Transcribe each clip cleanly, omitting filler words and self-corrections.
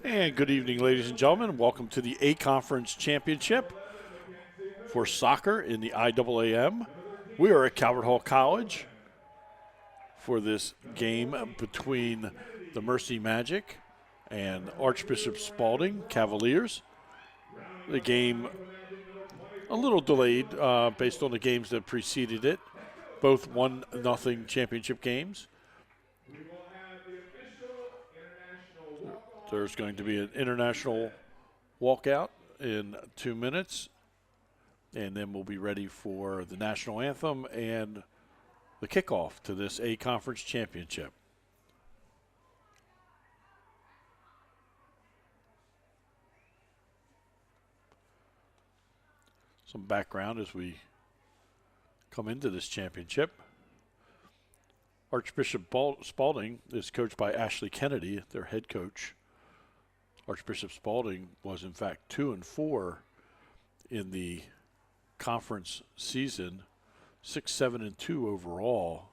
And good evening, ladies and gentlemen. Welcome to the A Conference Championship for soccer in the IAAM. We are at Calvert Hall College for this game between the Mercy Magic and Archbishop Spalding Cavaliers. The game a little delayed based on the games that preceded it, both 1-0 championship games. There's going to be an international walkout in 2 minutes, and then we'll be ready for the national anthem and the kickoff to this A Conference Championship. Some background as we come into this championship. Archbishop Spalding is coached by Ashley Kennedy, their head coach. Archbishop Spalding was, in fact, 2-4 in the conference season, 6-7-2 overall.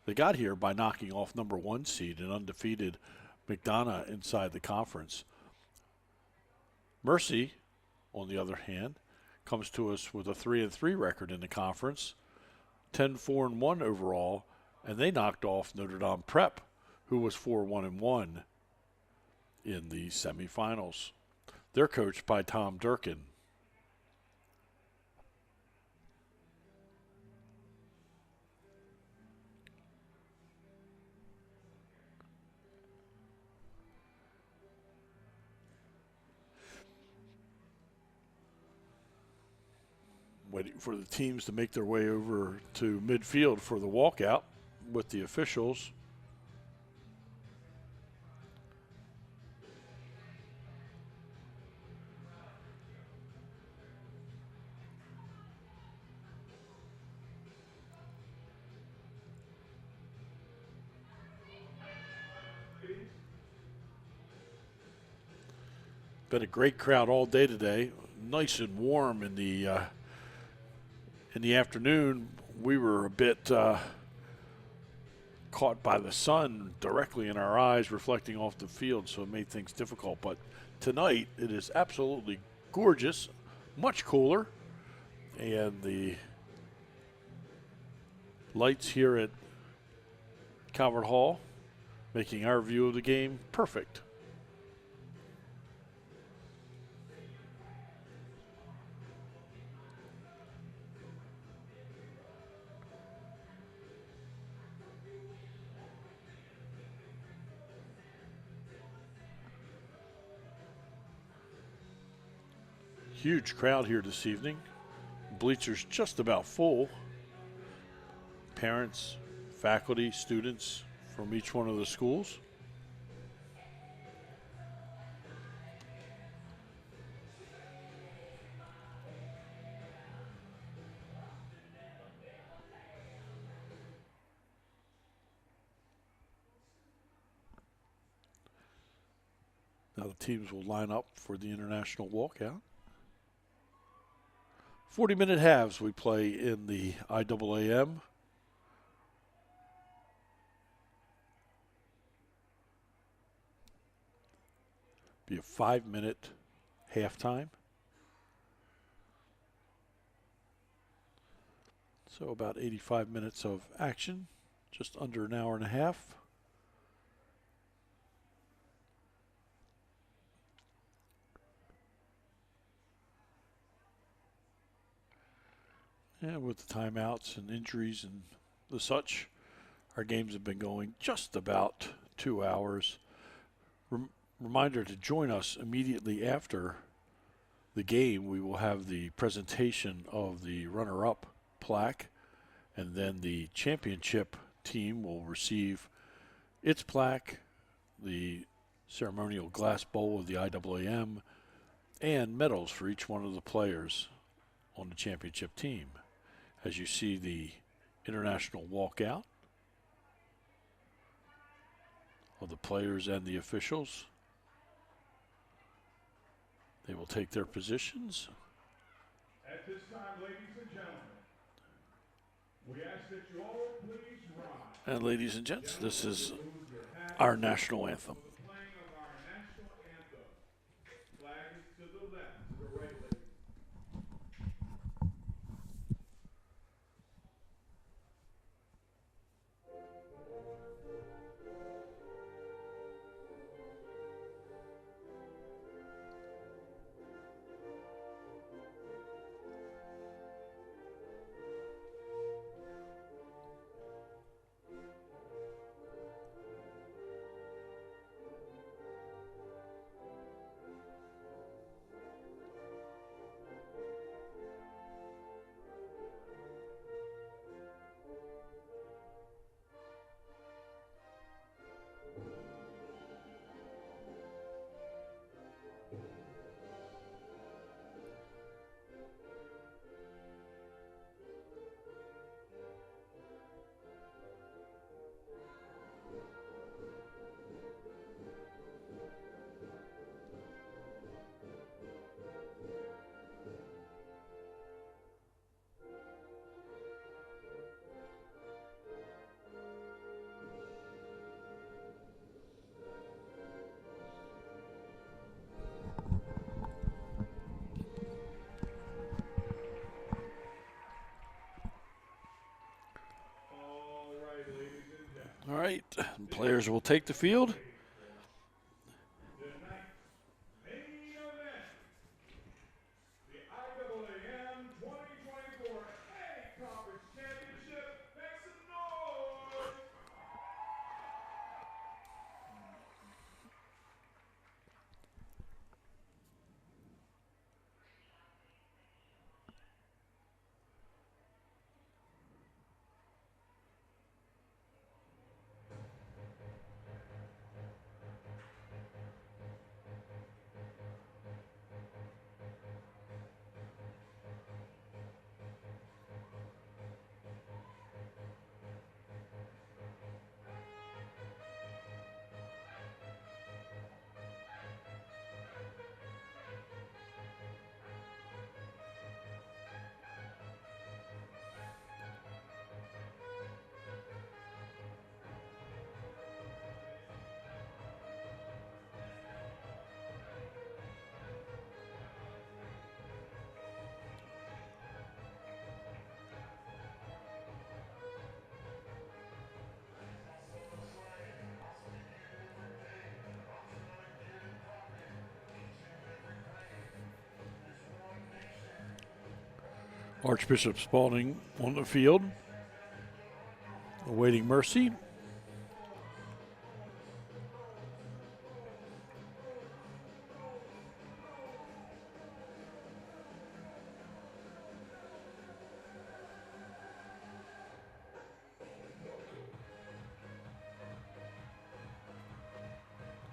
They got here by knocking off number 1 seed and undefeated McDonough inside the conference. Mercy, on the other hand, comes to us with a 3-3 record in the conference, 10-4-1 overall, and they knocked off Notre Dame Prep, who was 4-1-1 in the semifinals. They're coached by Tom Durkin. Waiting for the teams to make their way over to midfield for the walkout with the officials. Been a great crowd all day today. Nice and warm in the afternoon. We were a bit caught by the sun directly in our eyes, reflecting off the field, so it made things difficult. But tonight it is absolutely gorgeous, much cooler, and the lights here at Calvert Hall making our view of the game perfect. Huge crowd here this evening. Bleachers just about full. Parents, faculty, students from each one of the schools. Now the teams will line up for the international walkout. 40-minute halves we play in the IAAM. Be a 5-minute halftime. So about 85 minutes of action, just under an hour and a half. And with the timeouts and injuries and the such, our games have been going just about 2 hours. Reminder to join us immediately after the game. We will have the presentation of the runner-up plaque, and then the championship team will receive its plaque, the ceremonial glass bowl of the IAAM, and medals for each one of the players on the championship team. As you see the international walkout of the players and the officials. They will take their positions. At this time, ladies and gentlemen, we ask that you all please rise. And ladies and gents, this is our national anthem. Playing of our national anthem. to the left, to the right, ladies. All right, ladies and gentlemen. All right, players will take the field. Tonight's main event, the IAAM 2024 A Conference Championship. Make some noise! Archbishop Spalding on the field, awaiting mercy.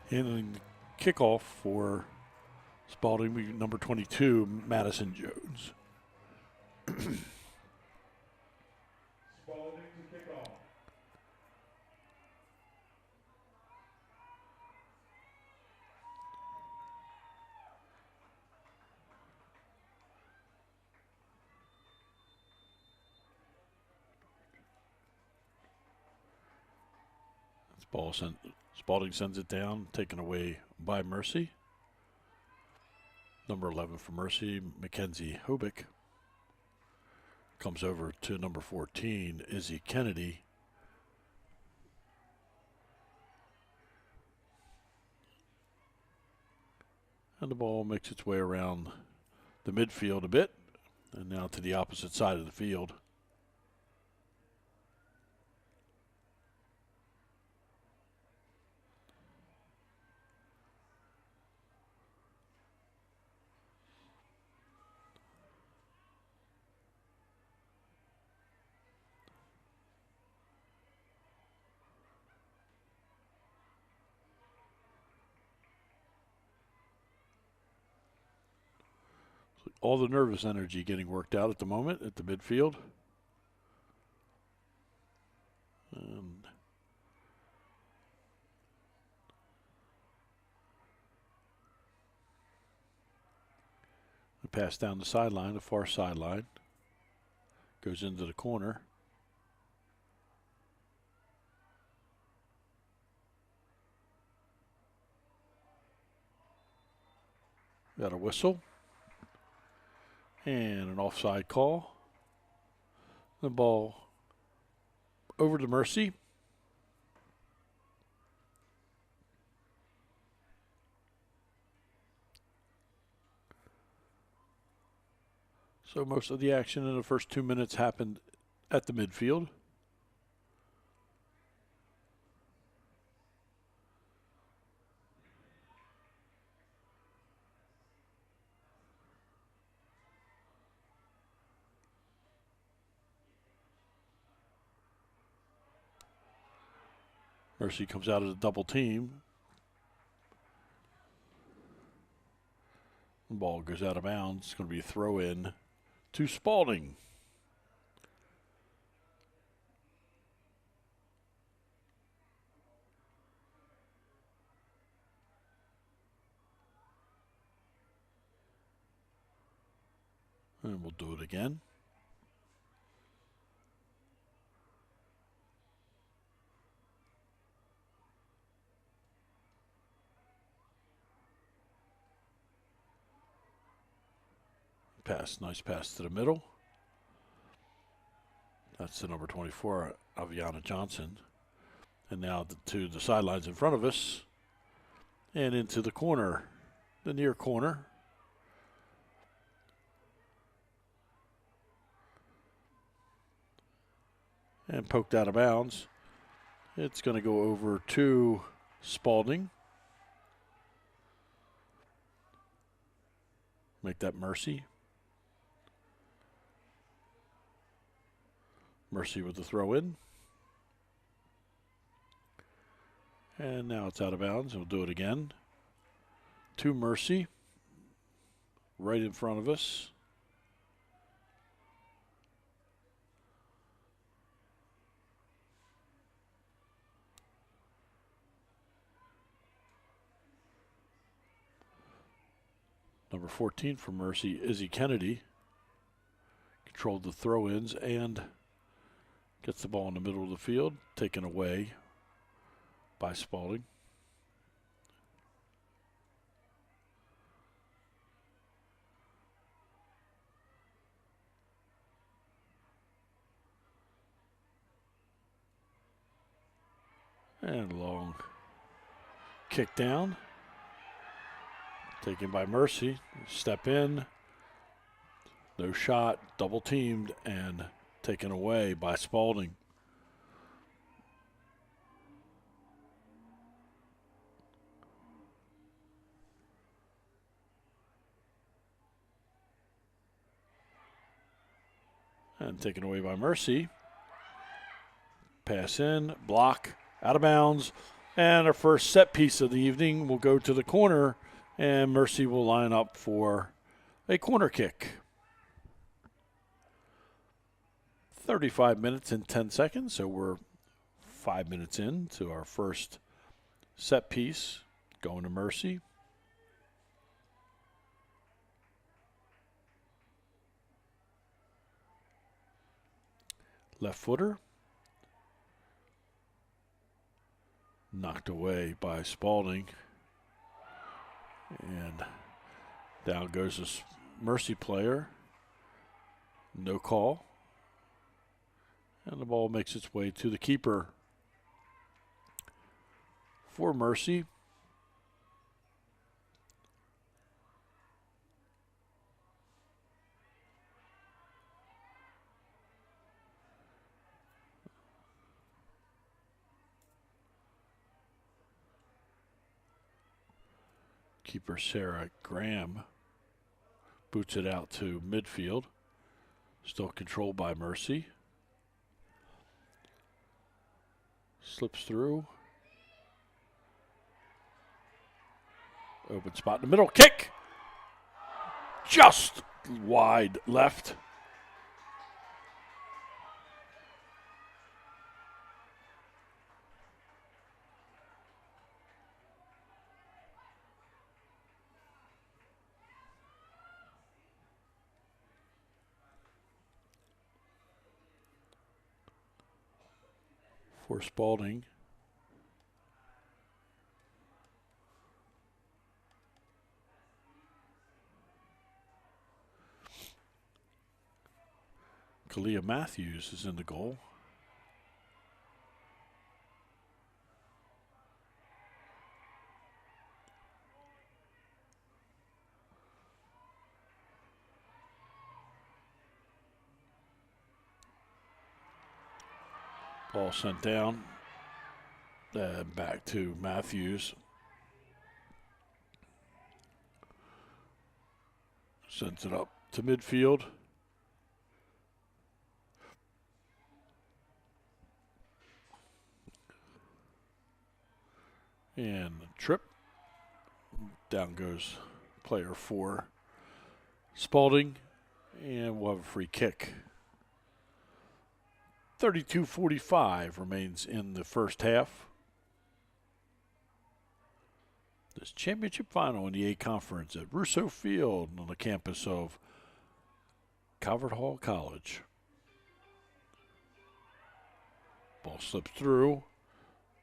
And the kickoff for Spalding, will be number 22, Madison Jones. Spalding to kick off. Spalding sends it down, taken away by Mercy. Number 11 for Mercy, Mackenzie Hobick. Comes over to number 14, Izzy Kennedy. And the ball makes its way around the midfield a bit, and now to the opposite side of the field. All the nervous energy getting worked out at the moment at the midfield. And the pass down the sideline, the far sideline. Goes into the corner. Got a whistle and an offside call. The ball over to Mercy. So most of the action in the first 2 minutes happened at the midfield. Mercy comes out of the double team. The ball goes out of bounds. It's going to be a throw in to Spalding. And we'll do it again. Pass, nice pass to the middle. That's the number 24, Aviana Johnson. And now to the sidelines in front of us. And into the corner, the near corner. And poked out of bounds. It's going to go over to Spalding. Make that Mercy. Mercy with the throw in. And now it's out of bounds. We'll do it again. To Mercy. Right in front of us. Number 14 for Mercy, Izzy Kennedy. Controlled the throw-ins and gets the ball in the middle of the field, taken away by Spalding. And long kick down. Taken by Mercy. Step in. No shot. Double teamed and taken away by Spalding. And taken away by Mercy. Pass in. Block. Out of bounds. And our first set piece of the evening will go to the corner. And Mercy will line up for a corner kick. 35 minutes and 10 seconds, so we're 5 minutes in to our first set piece. Going to Mercy. Left footer. Knocked away by Spalding. And down goes this Mercy player. No call. And the ball makes its way to the keeper. For Mercy. Keeper Sarah Graham boots it out to midfield. Still controlled by Mercy. Slips through. Open spot in the middle. Kick! Just wide left. For Spalding. Kalia Matthews is in the goal. Ball sent down. And back to Matthews. Sends it up to midfield. And trip. Down goes player 4. Spalding. And we'll have a free kick. 32:45 remains in the first half. This championship final in the A Conference at Russo Field on the campus of Calvert Hall College. Ball slips through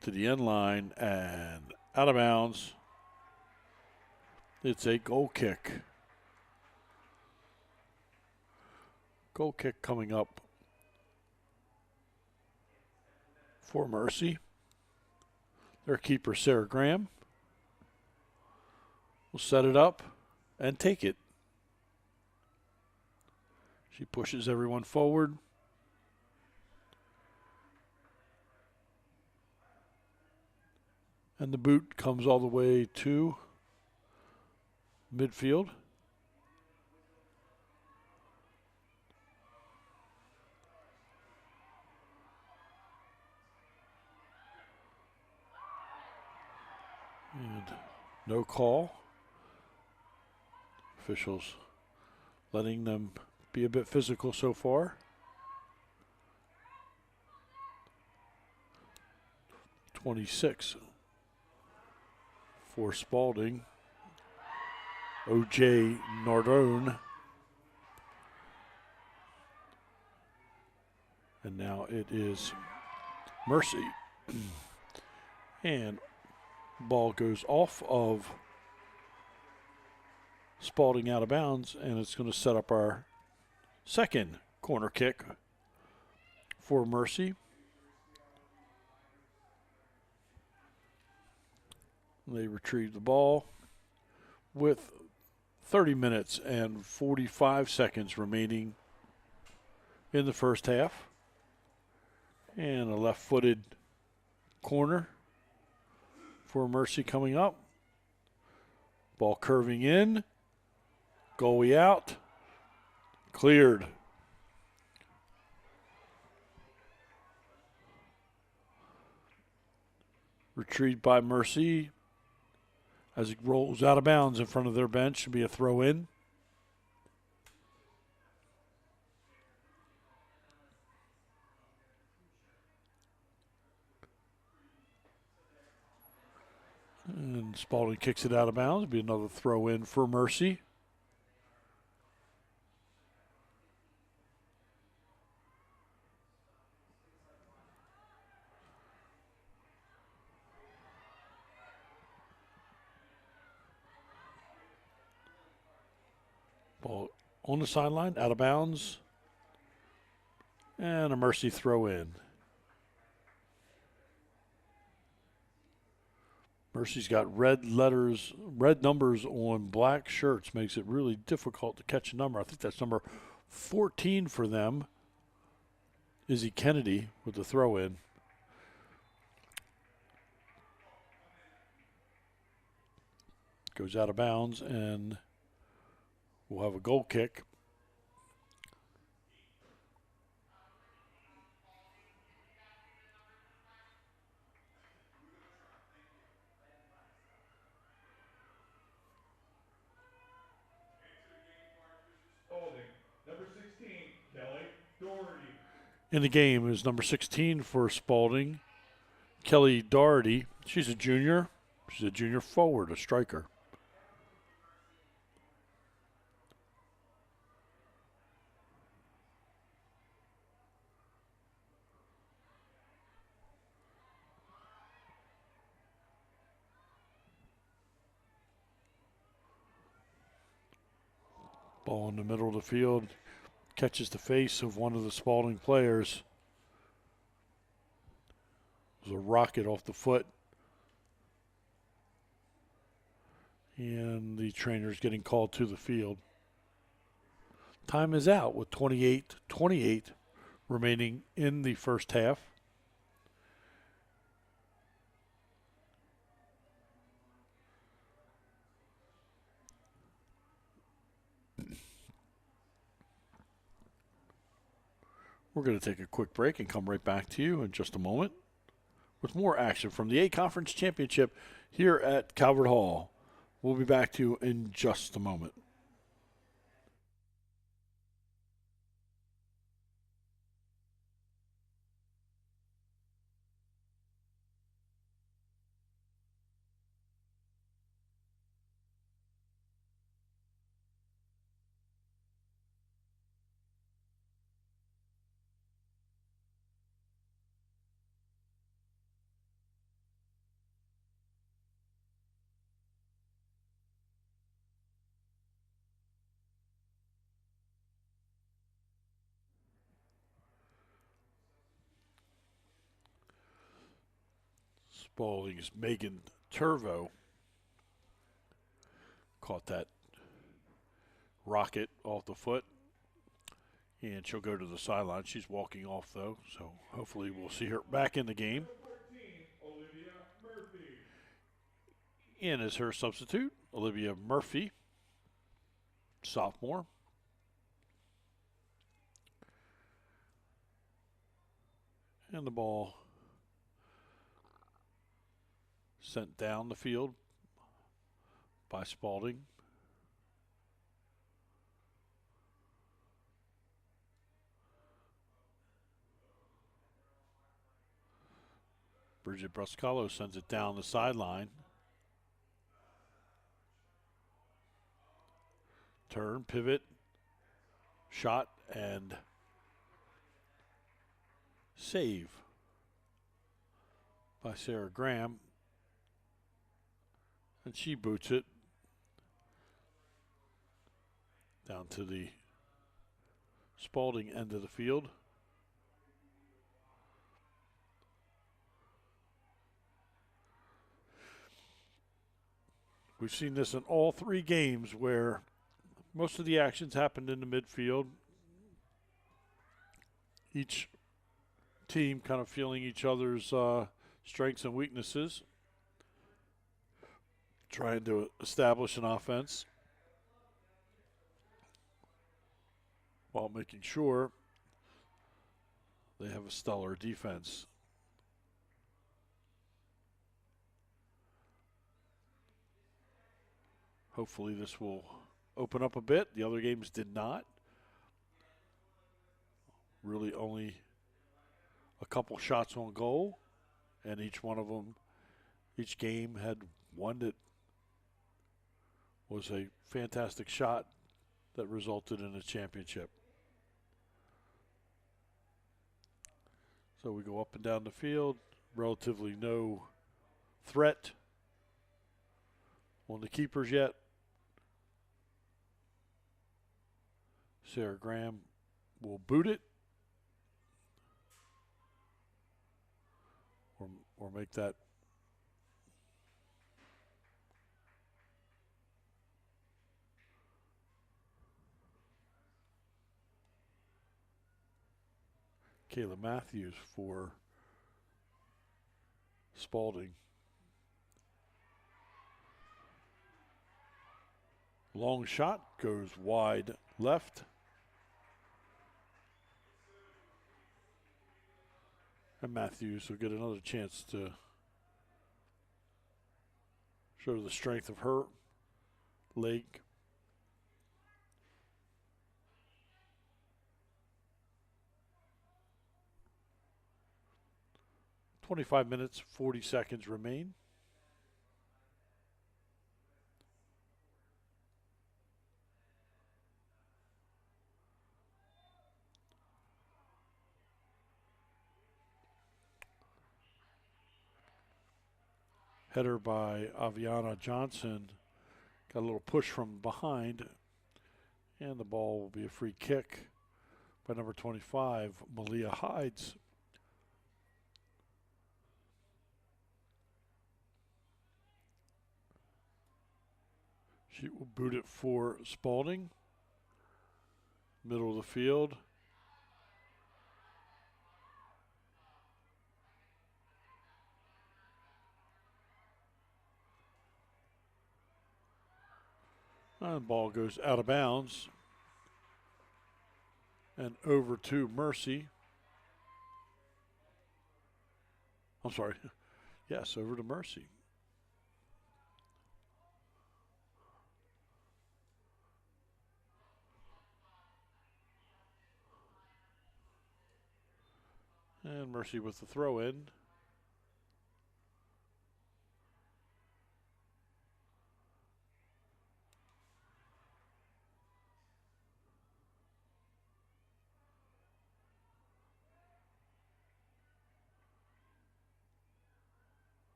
to the end line and out of bounds. It's a goal kick. Goal kick coming up for Mercy. Their keeper, Sarah Graham, will set it up and take it. She pushes everyone forward. And the boot comes all the way to midfield. And no call. Officials letting them be a bit physical so far. 26 for Spalding. O.J. Nardone. And now it is Mercy. And ball goes off of Spalding out of bounds, and it's going to set up our second corner kick for Mercy. They retrieve the ball with 30 minutes and 45 seconds remaining in the first half. And a left-footed corner for Mercy coming up. Ball curving in. Goalie out. Cleared. Retrieved by Mercy as it rolls out of bounds in front of their bench. Should be a throw in. And Spalding kicks it out of bounds. It'll be another throw in for Mercy. Ball on the sideline, out of bounds. And a Mercy throw in. Mercy's got red letters, red numbers on black shirts. Makes it really difficult to catch a number. I think that's number 14 for them. Izzy Kennedy with the throw in. Goes out of bounds, and we'll have a goal kick. Number 16, Kelly Doherty. In the game is number 16 for Spalding, Kelly Doherty. She's a junior. She's a junior forward, a striker. Ball in the middle of the field. catches the face of one of the Spalding players. It was a rocket off the foot. And the trainer's getting called to the field. Time is out with 28-28 remaining in the first half. We're going to take a quick break and come right back to you in just a moment with more action from the A-Conference Championship here at Calvert Hall. We'll be back to you in just a moment. Spalding's Megan Turvo caught that rocket off the foot, and she'll go to the sideline. She's walking off, though, so hopefully we'll see her back in the game. And as her substitute, Olivia Murphy, sophomore. And the ball sent down the field by Spalding. Bridget Bruscalo sends it down the sideline. Turn, pivot, shot, and save by Sarah Graham. And she boots it down to the Spalding end of the field. We've seen this in all three games where most of the actions happened in the midfield. Each team kind of feeling each other's strengths and weaknesses, trying to establish an offense while making sure they have a stellar defense. Hopefully this will open up a bit. The other games did not. Really only a couple shots on goal, and each one of them, each game had one that was a fantastic shot that resulted in a championship. So we go up and down the field, relatively no threat on the keepers yet. Sarah Graham will boot it or make that Kayla Matthews for Spalding. Long shot goes wide left. And Matthews will get another chance to show the strength of her leg. "25 minutes, 40 seconds remain. Header by Aviana Johnson. Got a little push from behind, and the ball will be a free kick by number 25, Malia Hides. She will boot it for Spalding. Middle of the field. And the ball goes out of bounds. And over to Mercy. I'm sorry. Yes, over to Mercy. And Mercy with the throw in.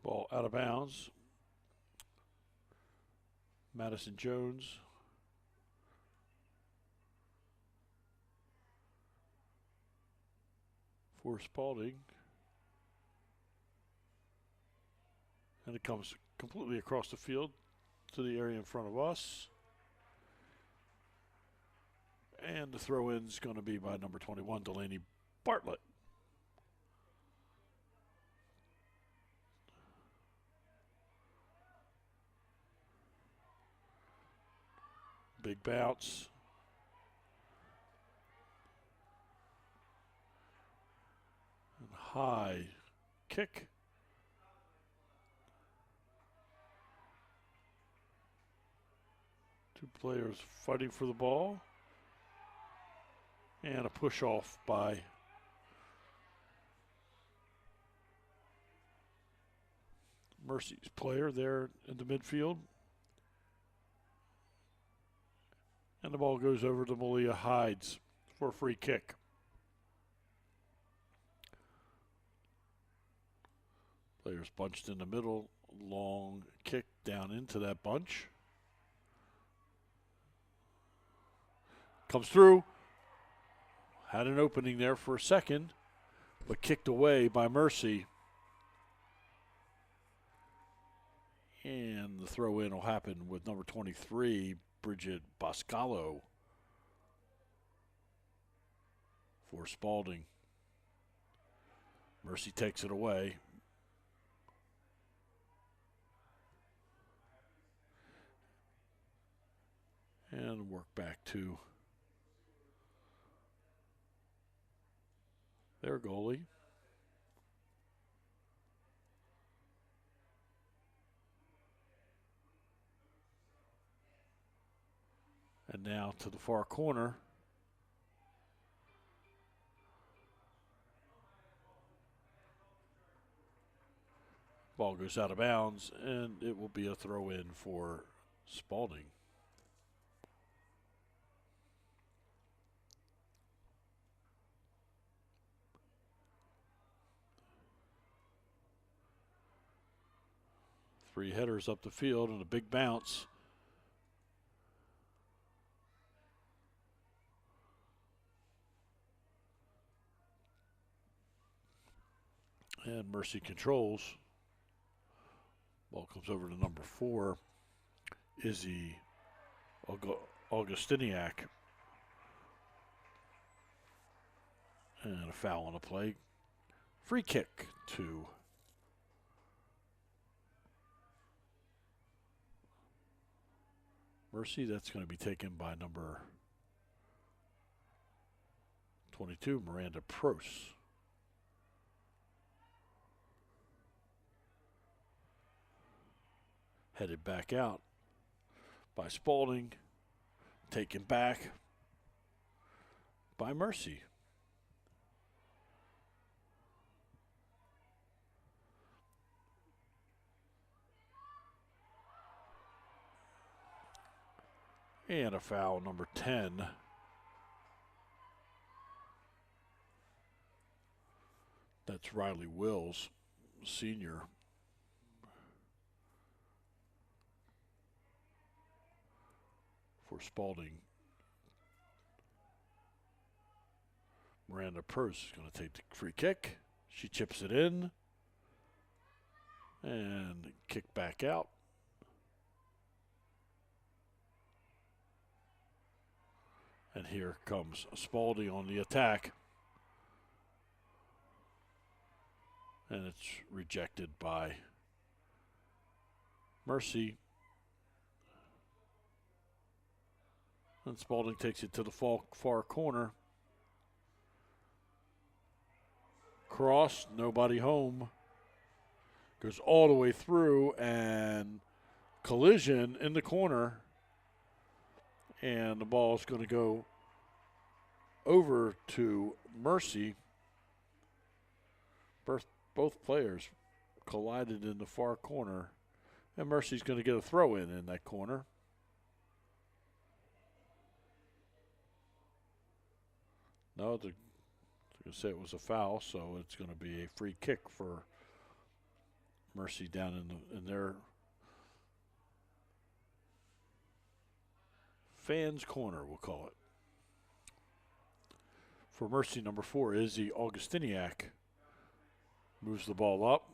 Ball out of bounds. Madison Jones. For Spalding. And it comes completely across the field to the area in front of us. And the throw in is going to be by number 21, Delaney Bartlett. Big bounce. And high kick. Two players fighting for the ball. And a push off by Mercy's player there in the midfield. And the ball goes over to Malia Hides for a free kick. Players bunched in the middle. Long kick down into that bunch. Comes through. Had an opening there for a second, but kicked away by Mercy. And the throw in will happen with number 23, Bridget Boscalo, for Spalding. Mercy takes it away. And work back to their goalie. And now to the far corner. Ball goes out of bounds, and it will be a throw in for Spalding. Three headers up the field and a big bounce. And Mercy controls. Ball comes over to number 4, Izzy Augustiniak. And a foul on the play. Free kick to Mercy. That's going to be taken by number 22, Miranda Pross. Headed back out by Spalding. Taken back by Mercy. And a foul, number 10. That's Riley Wills, senior. For Spalding. Miranda Purse is going to take the free kick. She chips it in. And kick back out. And here comes Spalding on the attack. And it's rejected by Mercy. And Spalding takes it to the far corner. Cross, nobody home. Goes all the way through, and collision in the corner. And the ball is going to go over to Mercy. Both players collided in the far corner. And Mercy's going to get a throw in that corner. No, they're going to say it was a foul, so it's going to be a free kick for Mercy down in their fans' corner, we'll call it. For Mercy, number 4, Izzy Augustiniak moves the ball up.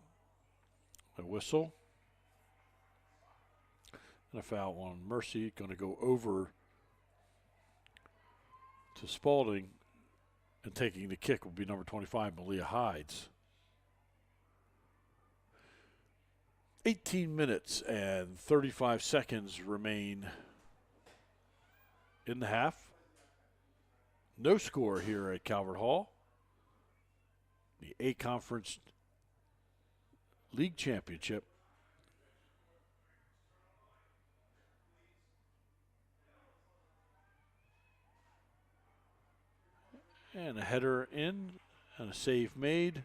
A whistle. And a foul on Mercy. Going to go over to Spalding. And taking the kick will be number 25, Malia Hides. 18 minutes and 35 seconds remain in the half. No score here at Calvert Hall. The A-Conference League Championship. And a header in and a save made.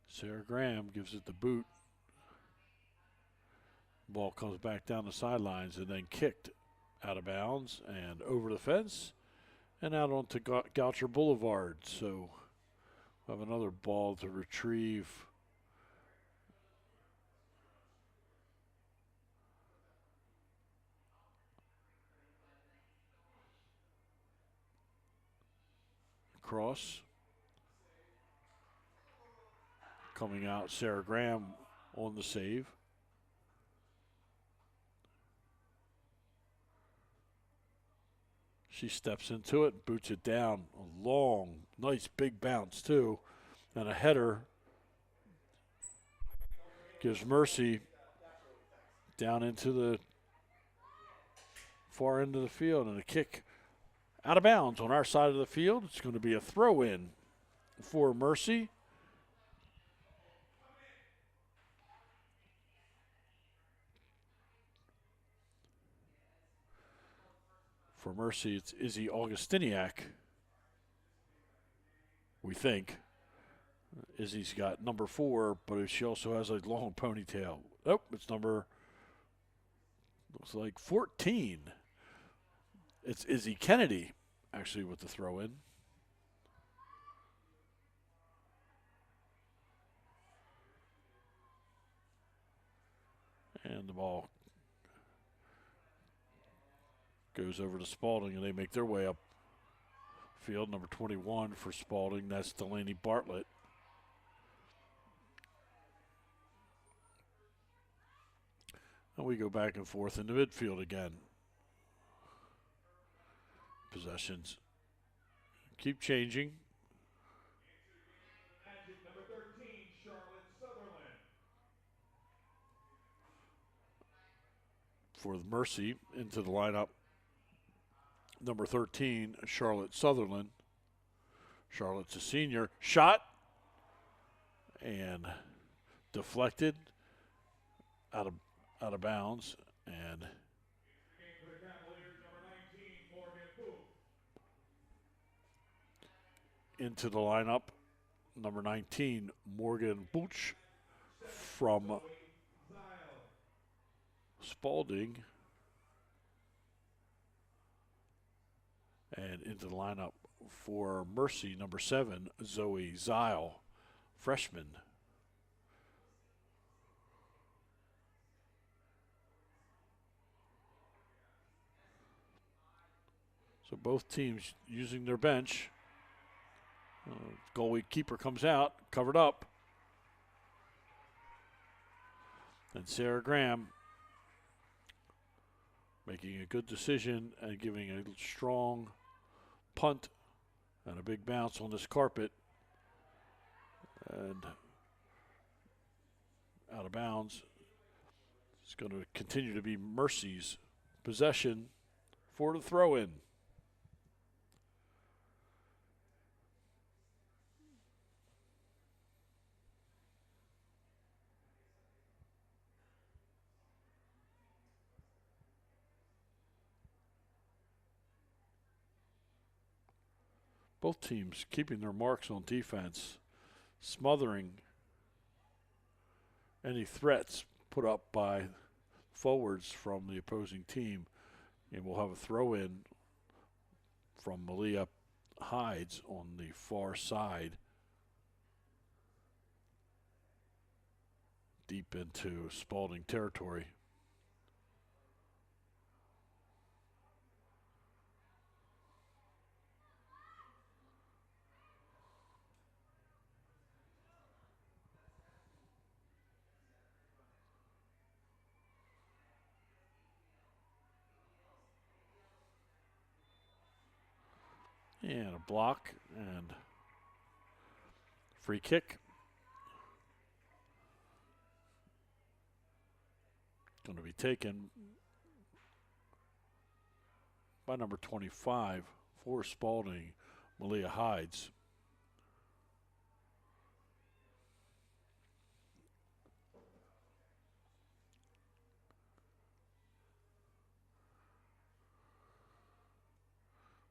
Sarah Graham gives it the boot. Ball comes back down the sidelines and then kicked out of bounds and over the fence and out onto Goucher Boulevard. So we have another ball to retrieve. Cross. Coming out, Sarah Graham on the save. She steps into it, boots it down. A long, nice big bounce too. And a header gives Mercy down into the far end of the field. And a kick out of bounds on our side of the field. It's going to be a throw in for Mercy. For Mercy, it's Izzy Augustiniak, we think. Izzy's got number 4, but she also has a long ponytail. Oh, it's number, looks like 14. It's Izzy Kennedy, actually, with the throw in. And the ball goes over to Spalding, and they make their way up field. Number 21 for Spalding, that's Delaney Bartlett. And we go back and forth in the midfield again. Possessions keep changing. Number 13, Charlotte Sutherland. For the Mercy, into the lineup, number 13, Charlotte Sutherland. Charlotte's a senior. Shot and deflected out of bounds. And into the lineup, number 19, Morgan Booch from Spalding. And into the lineup for Mercy, number 7, Zoe Zile, freshman. So both teams using their bench. Goalie keeper comes out, covered up. And Sarah Graham making a good decision and giving a strong punt and a big bounce on this carpet. And out of bounds. It's going to continue to be Mercy's possession for the throw-in. Both teams keeping their marks on defense, smothering any threats put up by forwards from the opposing team. And we'll have a throw-in from Malia Hides on the far side, deep into Spalding territory. And a block and free kick. Going to be taken by number 25 for Spalding, Malia Hides.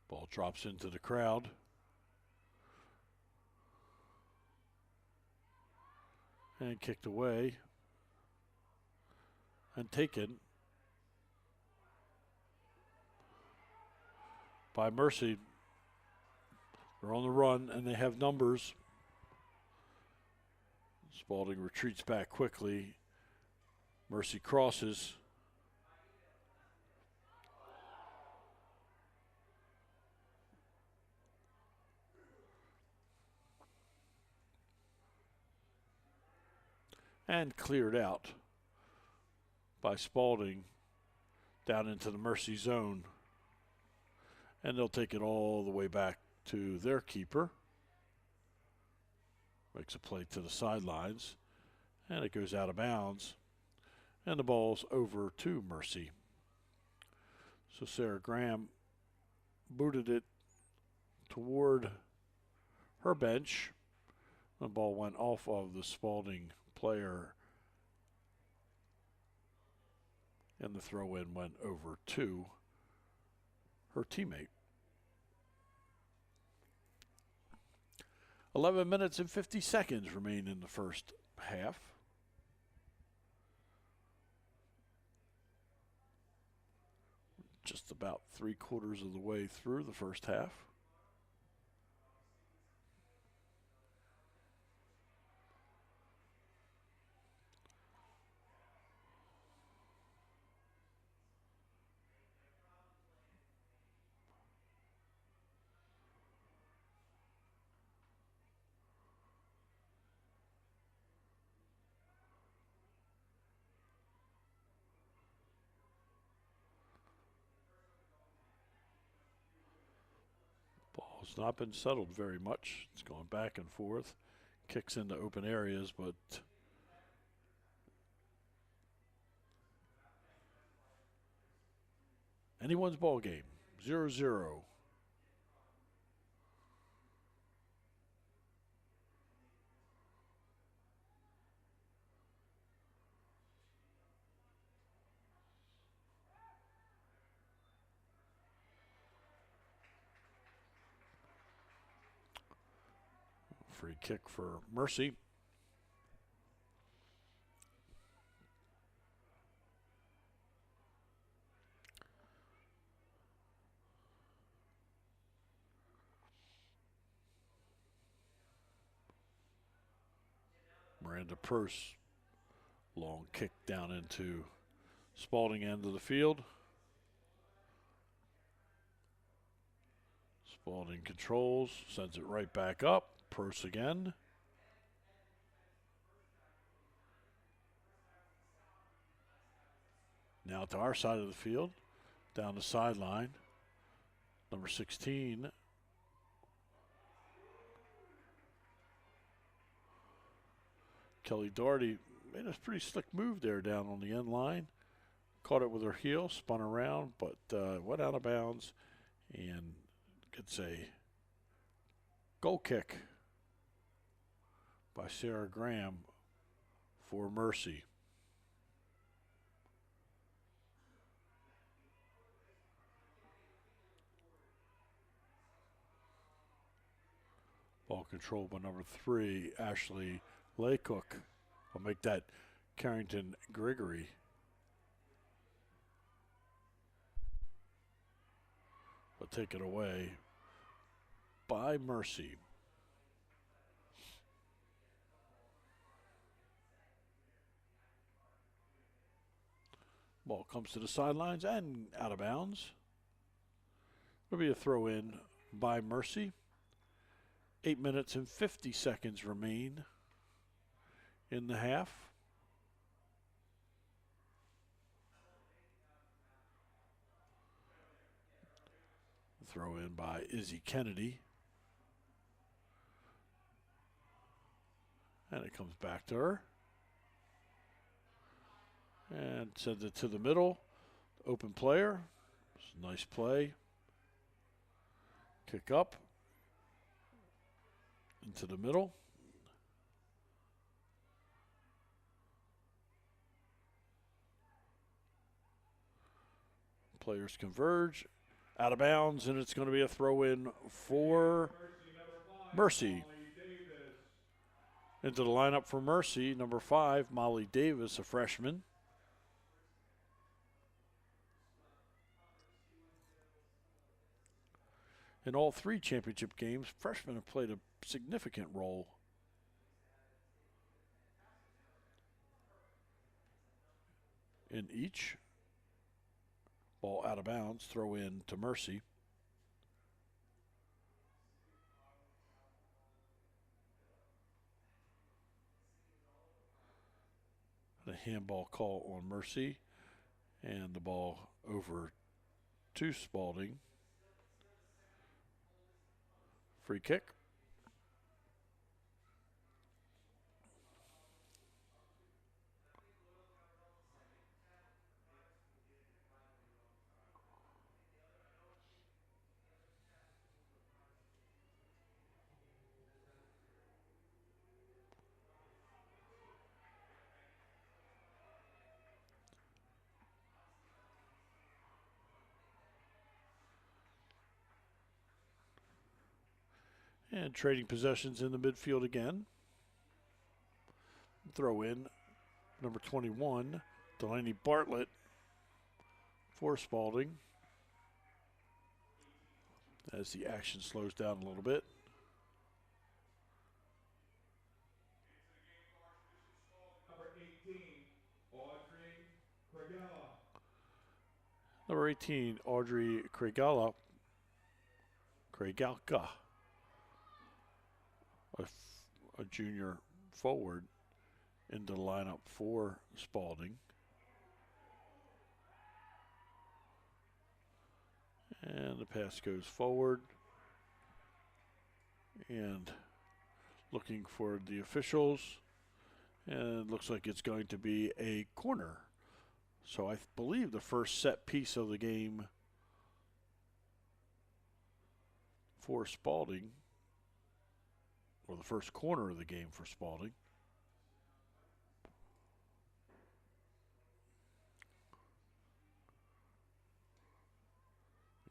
Ball drops into the crowd. And kicked away. And taken by Mercy. They're on the run and they have numbers. Spalding retreats back quickly. Mercy crosses. And cleared out by Spalding down into the Mercy zone. And they'll take it all the way back to their keeper. Makes a play to the sidelines. And it goes out of bounds. And the ball's over to Mercy. So Sarah Graham booted it toward her bench. The ball went off of the Spalding player. And the throw-in went over to her teammate. 11 minutes and 50 seconds remain in the first half. Just about 3/4 of the way through the first half. Ball's not been settled very much. It's going back and forth. Kicks into open areas, but anyone's ball game. 0-0. Free kick for Mercy. Miranda Purse. Long kick down into Spalding end of the field. Spalding controls, sends it right back up. Purse again. Now to our side of the field, down the sideline. Number 16. Kelly Doherty made a pretty slick move there down on the end line. Caught it with her heel, spun around, but went out of bounds and gets a goal kick by Sarah Graham for Mercy. Ball controlled by number 3, Ashley Laycook. Will make that Carrington Gregory. But take it away by Mercy. Ball comes to the sidelines and out of bounds. It'll be a throw in by Mercy. 8 minutes and 50 seconds remain in the half. Throw in by Izzy Kennedy. And it comes back to her. And sends it to the middle. Open player. Nice play. Kick up. Into the middle. Players converge. Out of bounds, and it's going to be a throw in for Mercy. Into the lineup for Mercy, number 5, Molly Davis, a freshman. In all 3 championship games, freshmen have played a significant role. In each. Ball out of bounds, throw in to Mercy. The handball call on Mercy, and the ball over to Spalding. Free kick. And trading possessions in the midfield again. Throw in number 21, Delaney Bartlett for Spalding. As the action slows down a little bit. Number 18, Audrey Kregalka, a junior forward, into the lineup for Spalding. And the pass goes forward. And looking for the officials. And it looks like it's going to be a corner. So I believe the first set piece of the game for Spalding, or the first corner of the game for Spalding.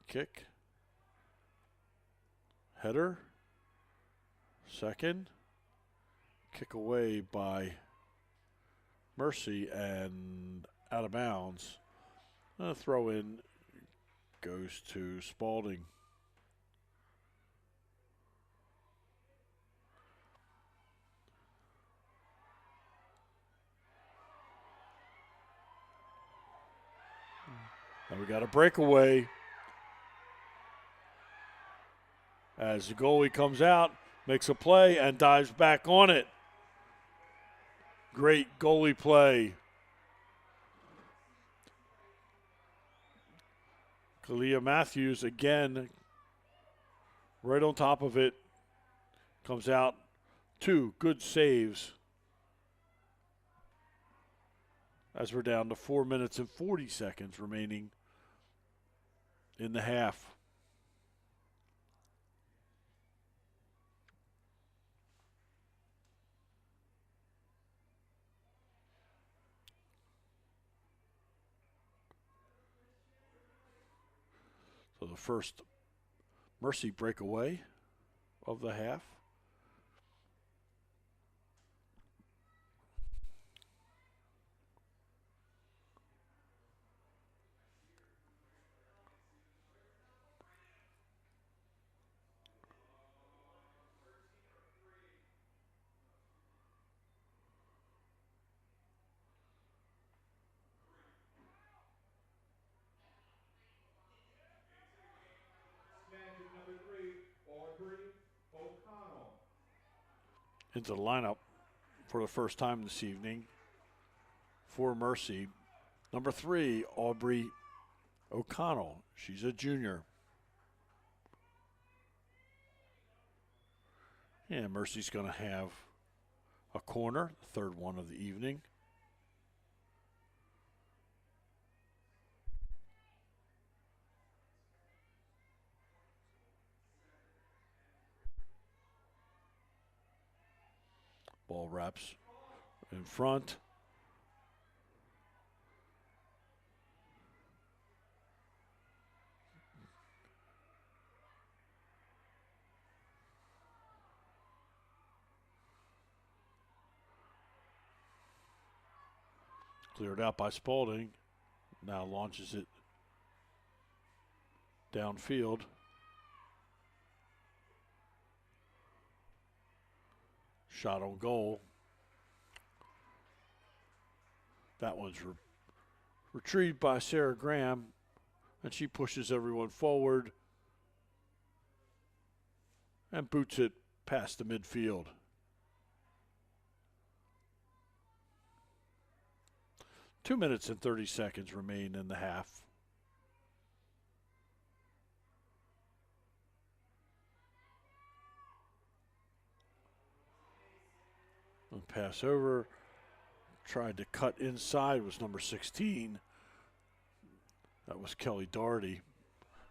Kick. Header. Second. Kick away by Mercy and out of bounds. A throw in goes to Spalding. And we got a breakaway. as the goalie comes out, makes a play, and dives back on it. Great goalie play. Kalia Matthews again, right on top of it, comes out. 2 good saves as we're down to 4 minutes and 40 seconds remaining in the half. So the first Mercy breakaway of the half. Into the lineup for the first time this evening for Mercy. Number 3, Aubrey O'Connell. She's a junior. And Mercy's going to have a corner, the third one of the evening. Ball wraps in front. Cleared out by Spaulding. Now launches it downfield. Shot on goal. That one's retrieved by Sarah Graham, and she pushes everyone forward and boots it past the midfield. Two minutes and 30 seconds remain in the half. And pass over. Tried to cut inside was number 16. That was Kelly Doherty.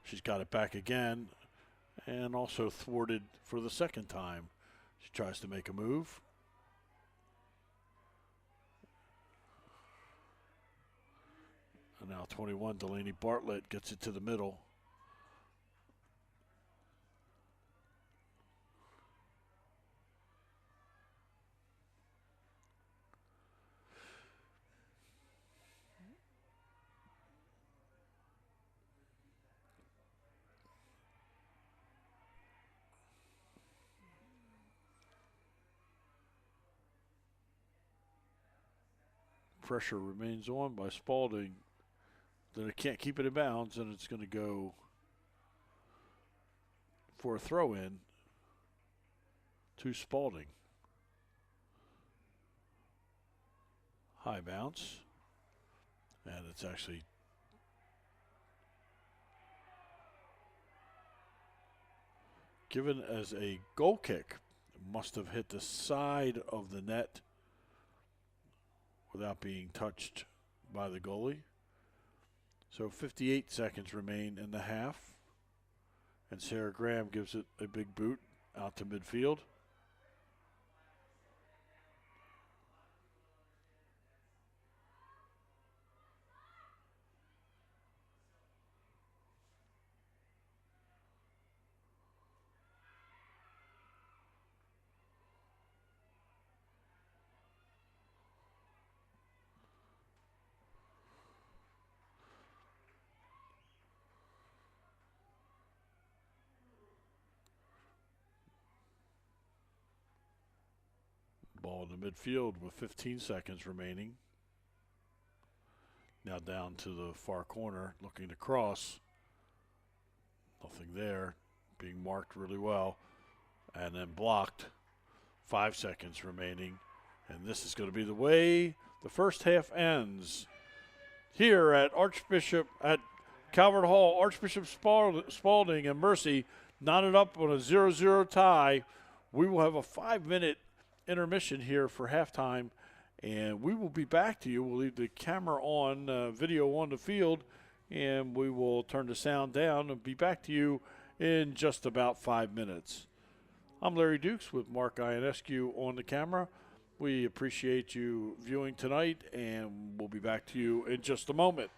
She's got it back again and also thwarted for the second time. She tries to make a move. And now 21, Delaney Bartlett gets it to the middle. Pressure remains on by Spaulding. Then it can't keep it in bounds, and it's going to go for a throw-in to Spaulding. High bounce, and it's actually given as a goal kick. It must have hit the side of the net without being touched by the goalie. So 58 seconds remain in the half. And Sarah Graham gives it a big boot out to midfield. Ball in the midfield with 15 seconds remaining. Now down to the far corner, looking to cross. Nothing there. being marked really well, and then blocked. 5 seconds remaining, and this is going to be the way the first half ends. Here at Calvert Hall, Archbishop Spalding and Mercy knotted up on a 0-0 tie. We will have a 5-minute intermission here for halftime, and we will be back to you. We'll leave the camera on, video on the field, and we will turn the sound down and be back to you in just about 5 minutes. I'm Larry Dukes with Mark Ionescu on the camera. We appreciate you viewing tonight, and we'll be back to you in just a moment.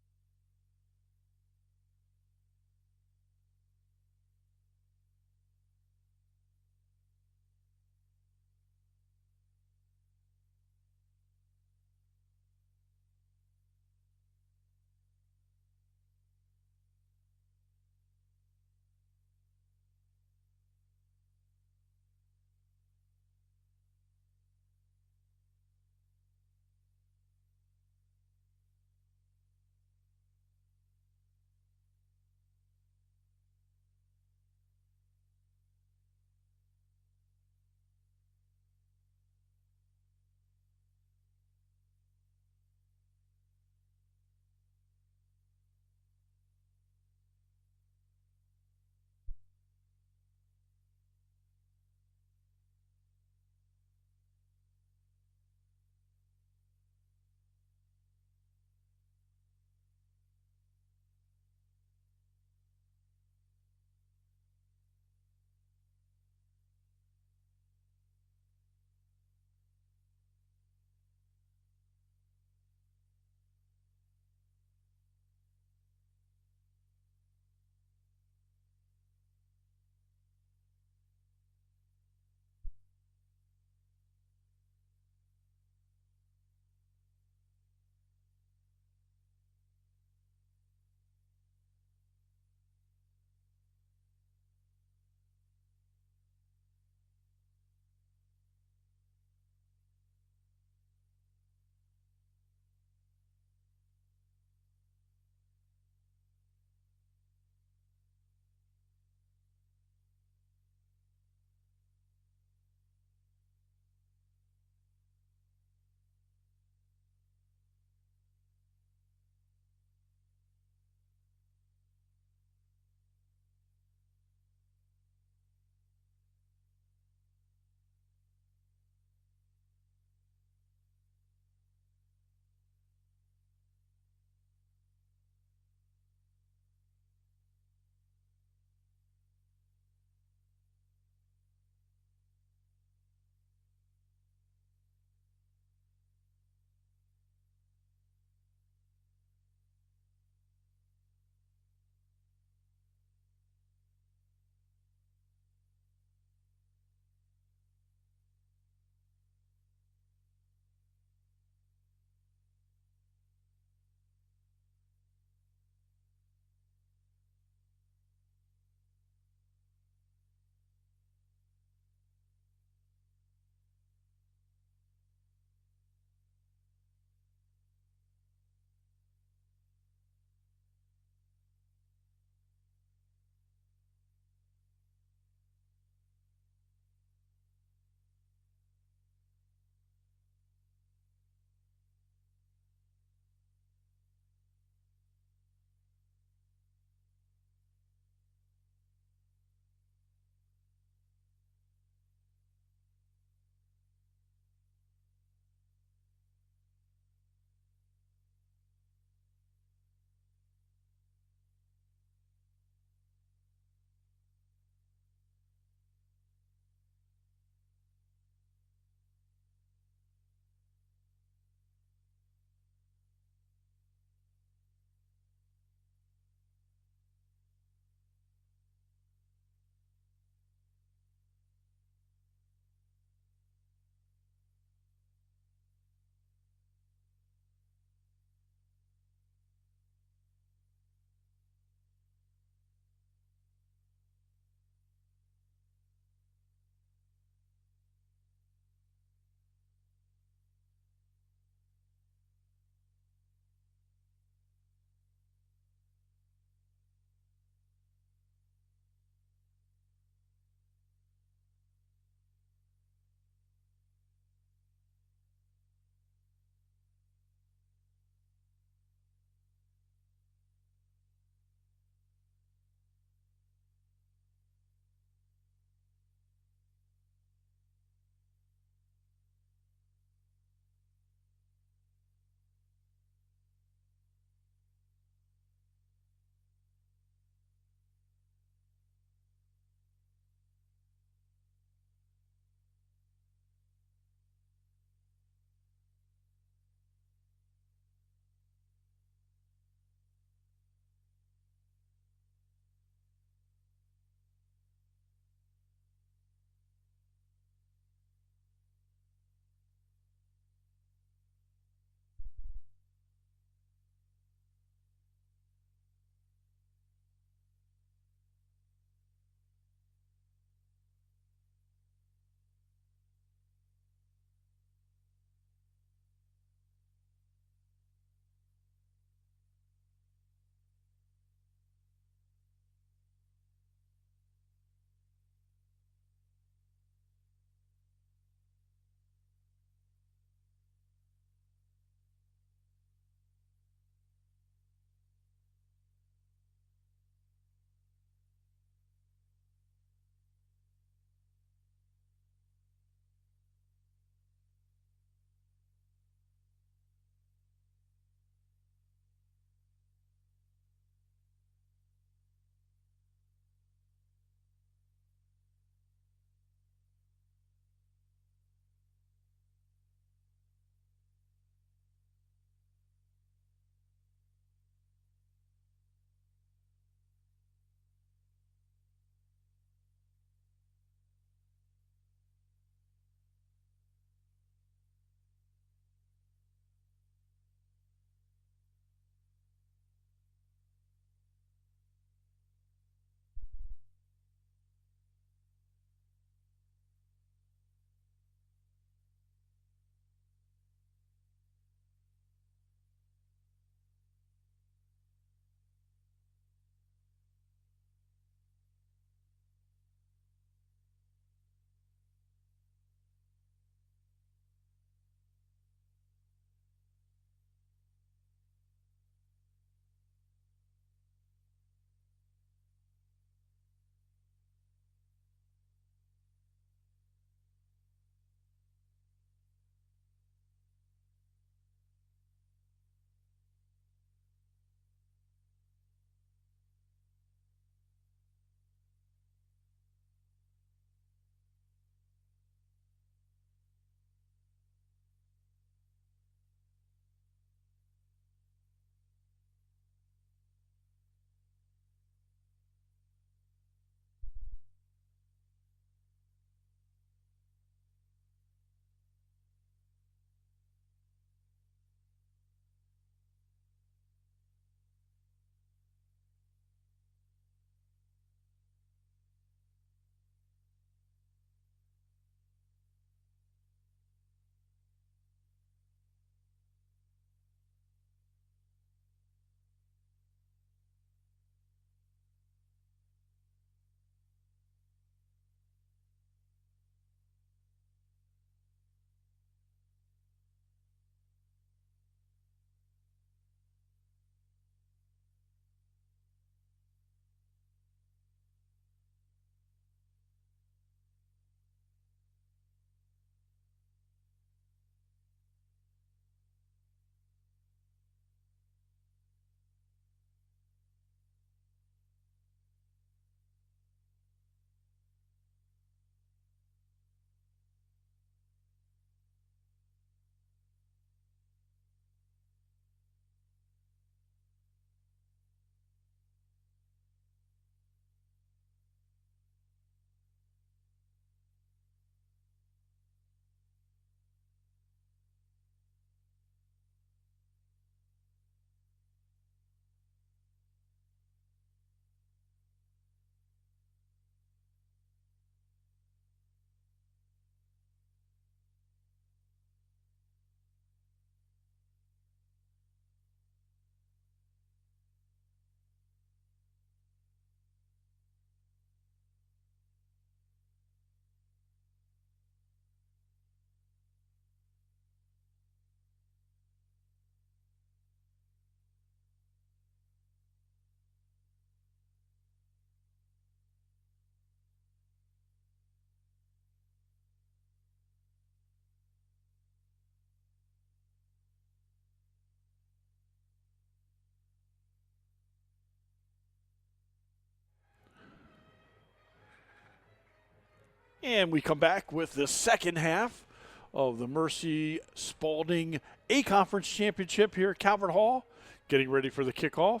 And we come back with the second half of the Mercy Spalding A-Conference Championship here at Calvert Hall. Getting ready for the kickoff.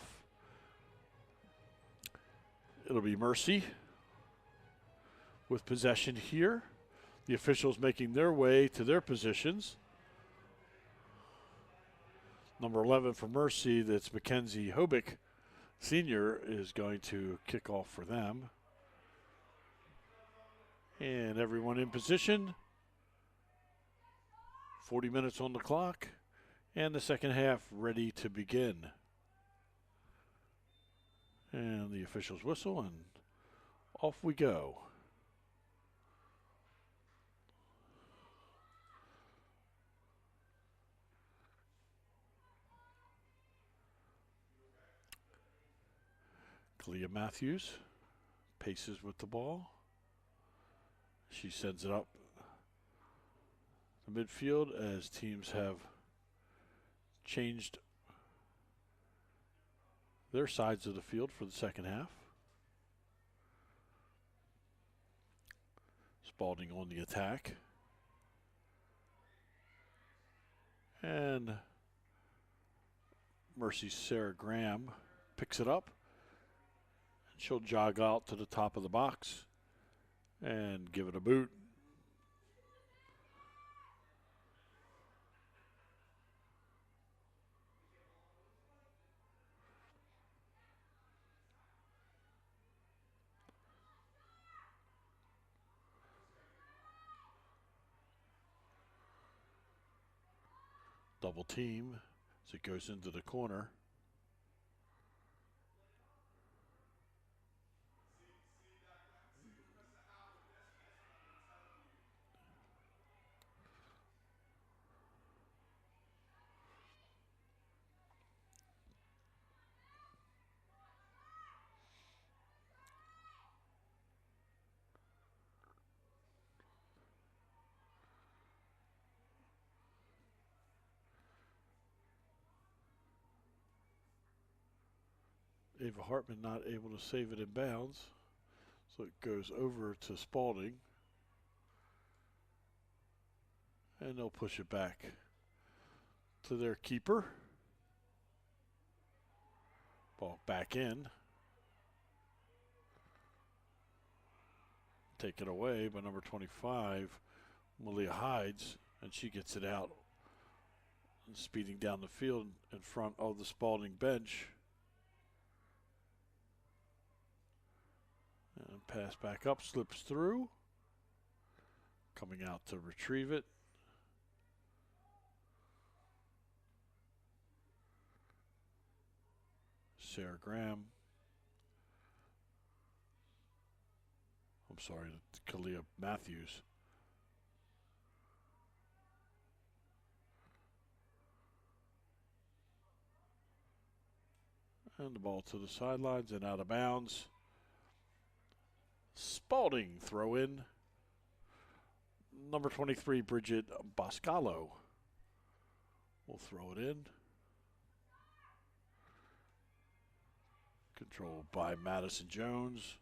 It'll be Mercy with possession here. The officials making their way to their positions. Number 11 for Mercy, that's Mackenzie Hobick Sr., is going to kick off for them. And everyone in position. 40 minutes on the clock. And the second half ready to begin. And the officials whistle, and off we go. Clea Matthews paces with the ball. She sends it up the midfield as teams have changed their sides of the field for the second half. Spalding on the attack. And Mercy's Sarah Graham picks it up. And she'll jog out to the top of the box and give it a boot. Double team as it goes into the corner. Ava Hartman not able to save it in bounds. So it goes over to Spalding. And they'll push it back to their keeper. Ball back in. Taken away by number 25, Malia Hides, and she gets it out. And speeding down the field in front of the Spalding bench. And pass back up, slips through. Coming out to retrieve it. Sarah Graham. I'm sorry, Kalia Matthews. And the ball to the sidelines and out of bounds. Spalding throw in. Number 23, Bridget Boscalo will throw it in. Controlled by Madison Jones,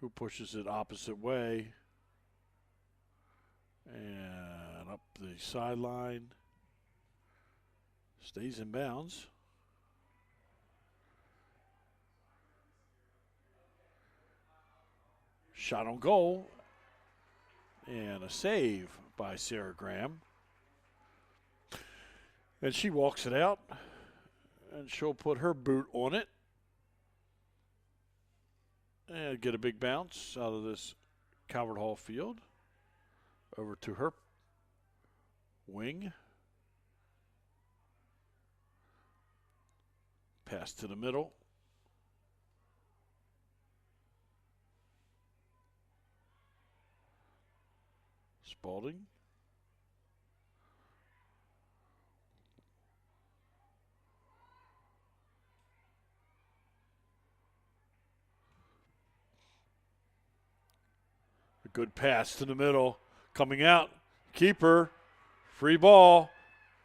who pushes it opposite way. And up the sideline. Stays in bounds. Shot on goal. And a save by Sarah Graham. And she walks it out. And she'll put her boot on it. And get a big bounce out of this Calvert Hall field. Over to her wing. Pass to the middle. Spalding. A good pass to the middle. Coming out. Keeper. Free ball.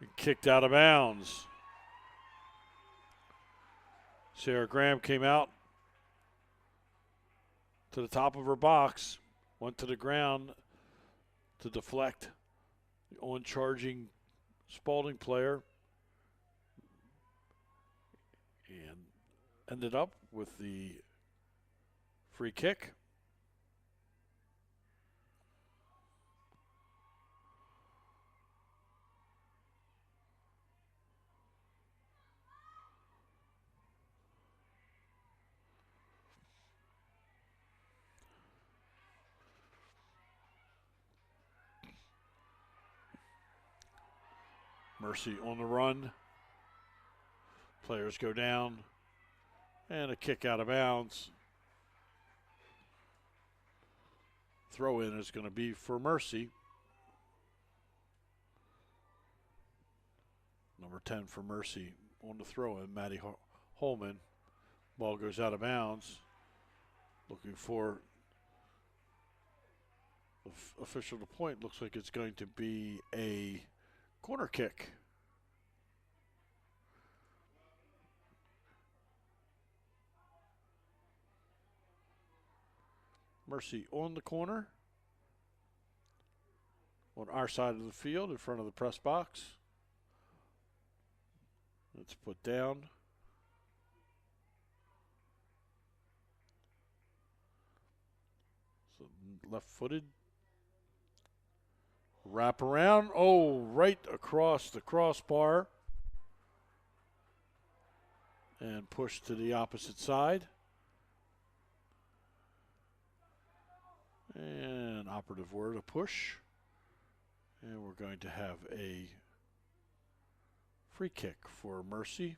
And kicked out of bounds. Sarah Graham came out to the top of her box. went to the ground to deflect the on-charging Spalding player and ended up with the free kick. Mercy on the run. Players go down. And a kick out of bounds. Throw in is going to be for Mercy. Number 10 for Mercy on the throw in, Maddie Holman. Ball goes out of bounds. Looking for official to point. Looks like it's going to be a corner kick. Mercy on the corner. On our side of the field in front of the press box. It's put down. So left-footed. Wrap around. Oh, right across the crossbar. And push to the opposite side. And operative word, a push. And we're going to have a free kick for Mercy.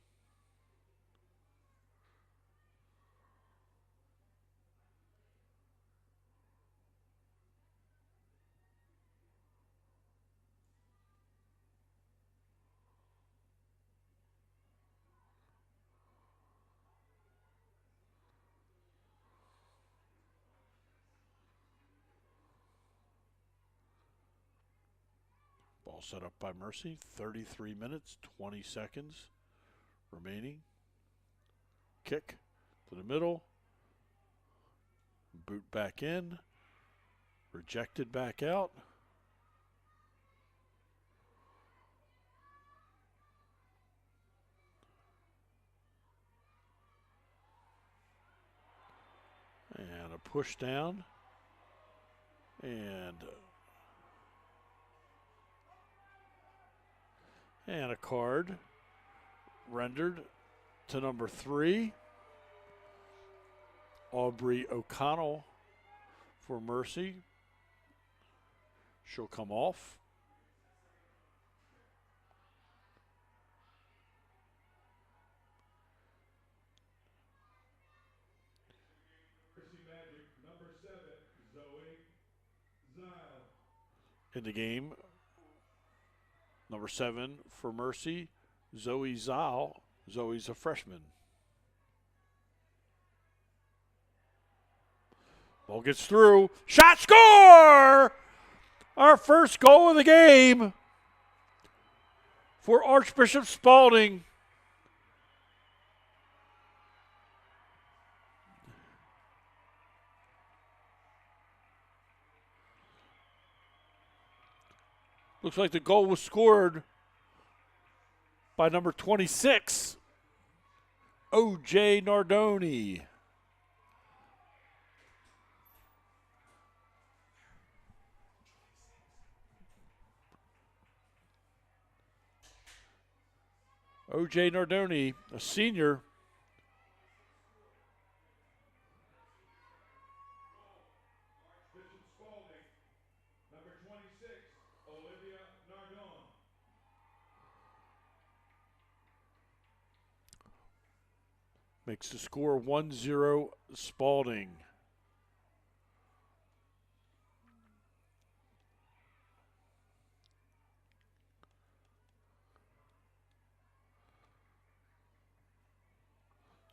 Ball set up by Mercy. 33 minutes, 20 seconds remaining. Kick to the middle. Boot back in. Rejected back out. And a push down. And a card rendered to number 3. Aubrey O'Connell for Mercy. She'll come off. Mercy Magic, number 7, Zoe Zile. In the game, number 7 for Mercy, Zoe Zile. Zoe's a freshman. Ball gets through. Shot, score! Our first goal of the game for Archbishop Spalding. Looks like the goal was scored by number 26, O.J. Nardoni. O.J. Nardoni, a senior. Archbishop Spalding, number 26, Olivia Nardone. Makes the score 1-0 Spalding.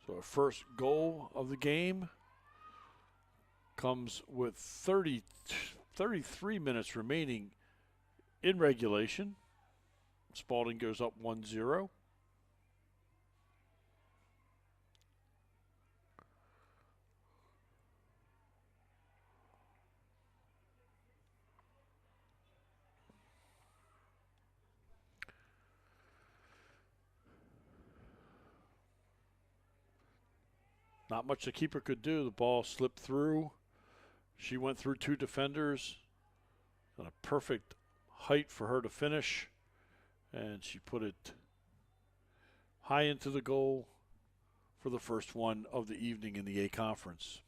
So our first goal of the game comes with 33 minutes remaining in regulation. Spalding goes up 1-0. Not much the keeper could do. The ball slipped through. She went through two defenders. At a perfect height for her to finish. And she put it high into the goal for the first one of the evening in the A conference.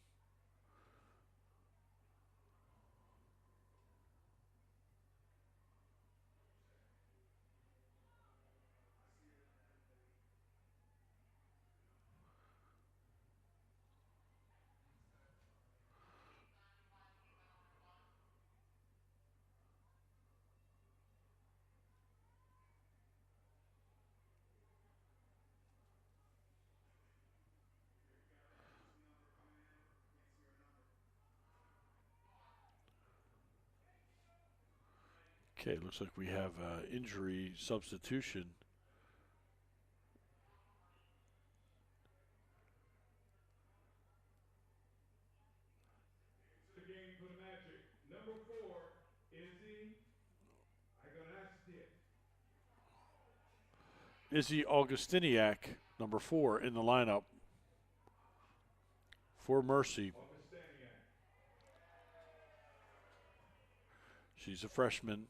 Okay, looks like we have injury substitution. The game for the Magic, number 4, Izzy Augustiniak, number 4, in the lineup for Mercy. She's a freshman.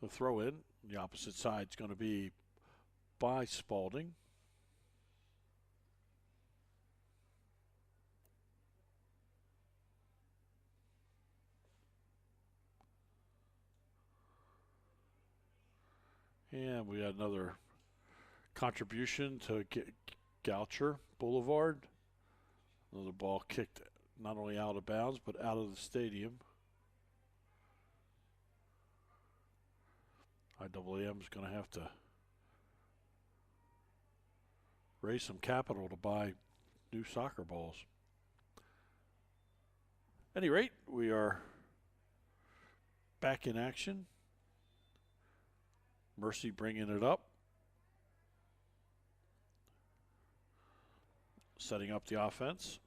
The throw in, the opposite side is going to be by Spalding. And we had another contribution to Goucher Boulevard. Another ball kicked not only out of bounds, but out of the stadium. IAAM is going to have to raise some capital to buy new soccer balls. At any rate, we are back in action. Mercy bringing it up. Setting up the offense.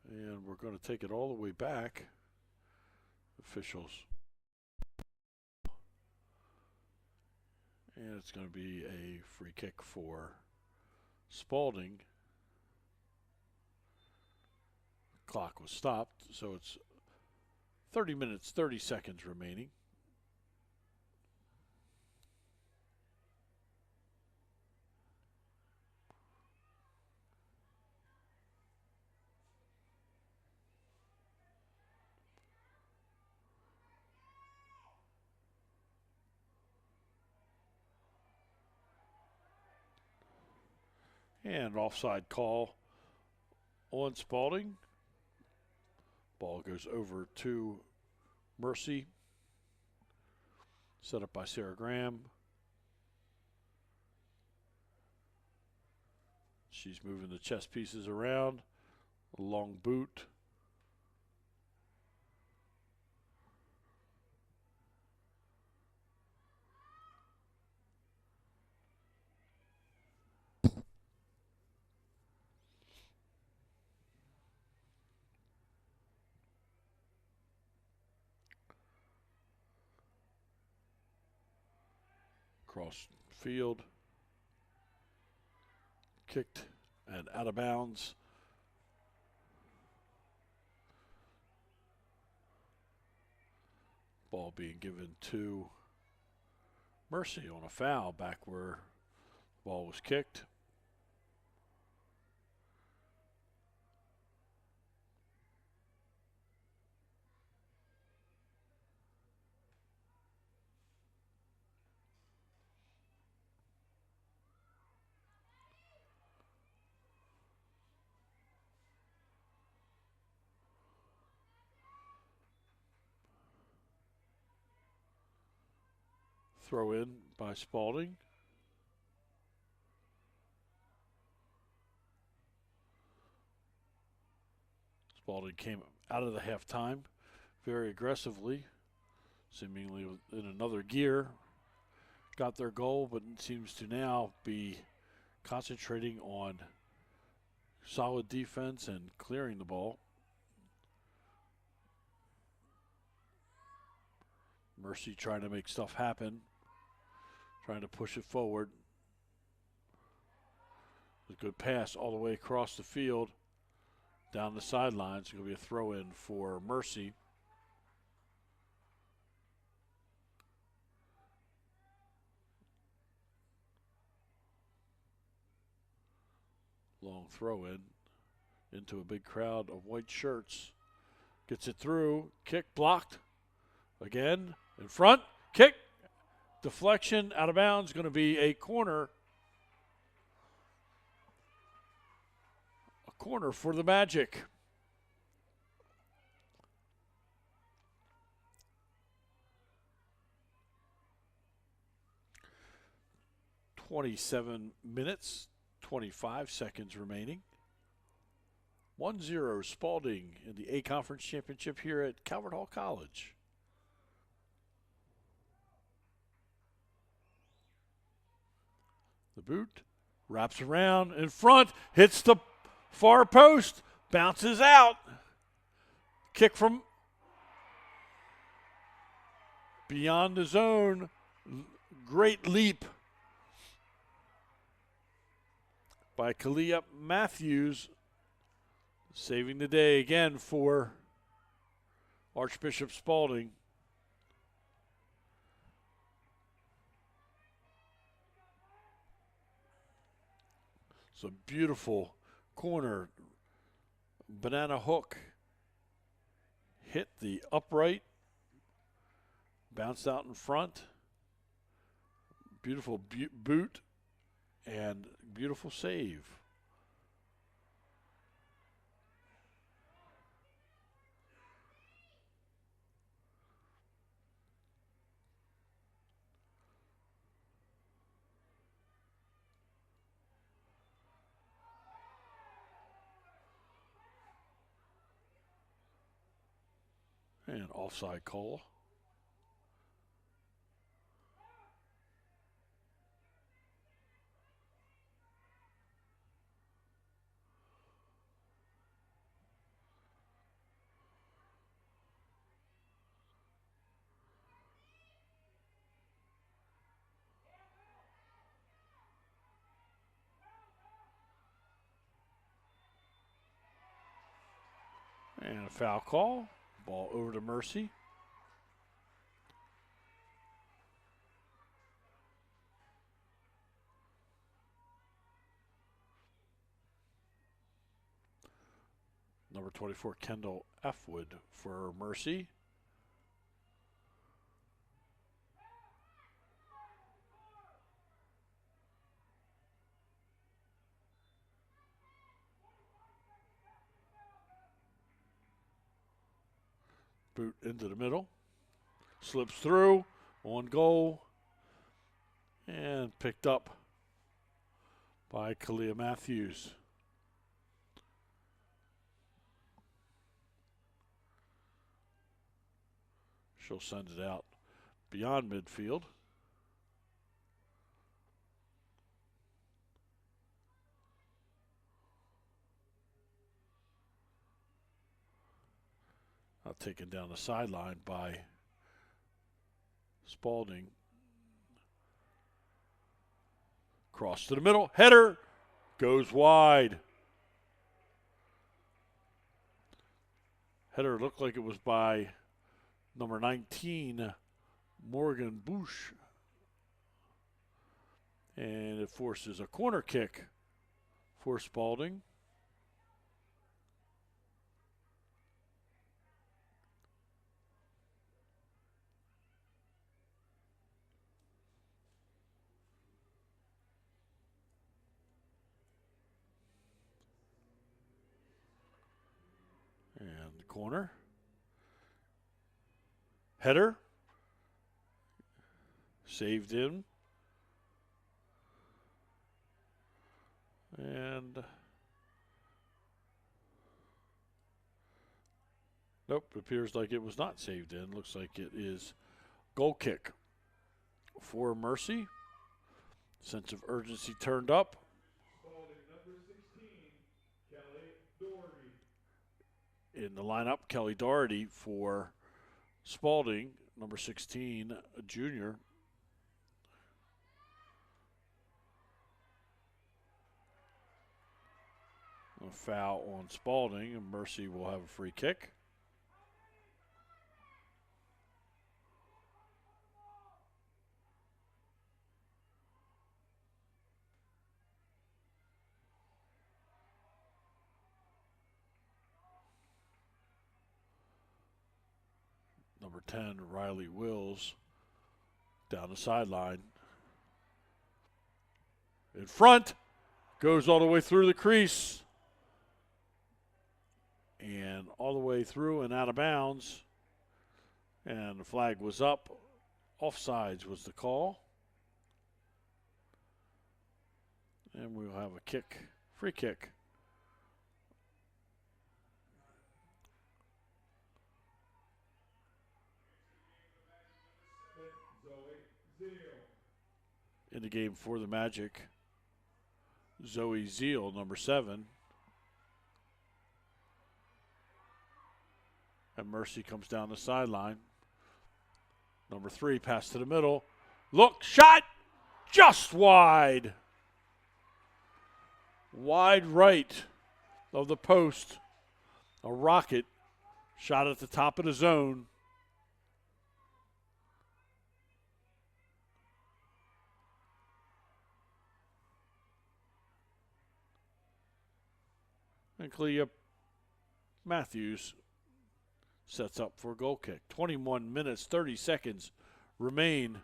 And we're going to take it all the way back. Officials. And it's going to be a free kick for Spalding. Clock was stopped, so it's 30 minutes, 30 seconds remaining. And offside call on Spalding. Ball goes over to Mercy. Set up by Sarah Graham. She's moving the chess pieces around. A long boot. Cross field. Kicked and out of bounds. Ball being given to Mercy on a foul back where the ball was kicked. Throw in by Spalding. Spalding came out of the halftime very aggressively, seemingly in another gear. Got their goal, but seems to now be concentrating on solid defense and clearing the ball. Mercy trying to make stuff happen, trying to push it forward. A good pass all the way across the field, down the sidelines. It's going to be a throw in for Mercy. Long throw in into a big crowd of white shirts. Gets it through. Kick blocked. Again. In front. Kick. Deflection out of bounds. Going to be a corner. A corner for the Magic. .27 minutes, 25 seconds remaining. 1-0 Spalding in the A-Conference Championship here at Calvert Hall College. The boot wraps around in front, hits the far post, bounces out. Kick from beyond the zone. Great leap by Kalia Matthews, saving the day again for Archbishop Spalding. It's a beautiful corner. Banana hook hit the upright, bounced out in front. Beautiful boot and beautiful save. And offside call. And a foul call. Ball over to Mercy. Number 24, Kendall Fwood for Mercy. Boot into the middle. Slips through. On goal. And picked up by Kalia Matthews. She'll send it out beyond midfield. Taken down the sideline by Spalding. Cross to the middle. Header goes wide. Header looked like it was by number 19, Morgan Bush. And it forces a corner kick for Spalding. And the corner. Header. Saved in. And Nope, it appears like it was not saved in. Looks like it is goal kick for Mercy. Sense of urgency turned up. Spalding, number 16, Kelly Doherty. In the lineup, Kelly Doherty for Spalding, number 16, a junior. A foul on Spalding, and Mercy will have a free kick. Number 10, Riley Wills, down the sideline. In front, goes all the way through the crease. And all the way through and out of bounds. And the flag was up. Offsides was the call. And we'll have a kick, free kick. In the game for the Magic, Zoe Zeal, number 7. And Mercy comes down the sideline. Number 3, pass to the middle. Look, shot, just wide. Wide right of the post. A rocket shot at the top of the zone. And Clea Matthews sets up for a goal kick. 21 minutes, 30 seconds remain.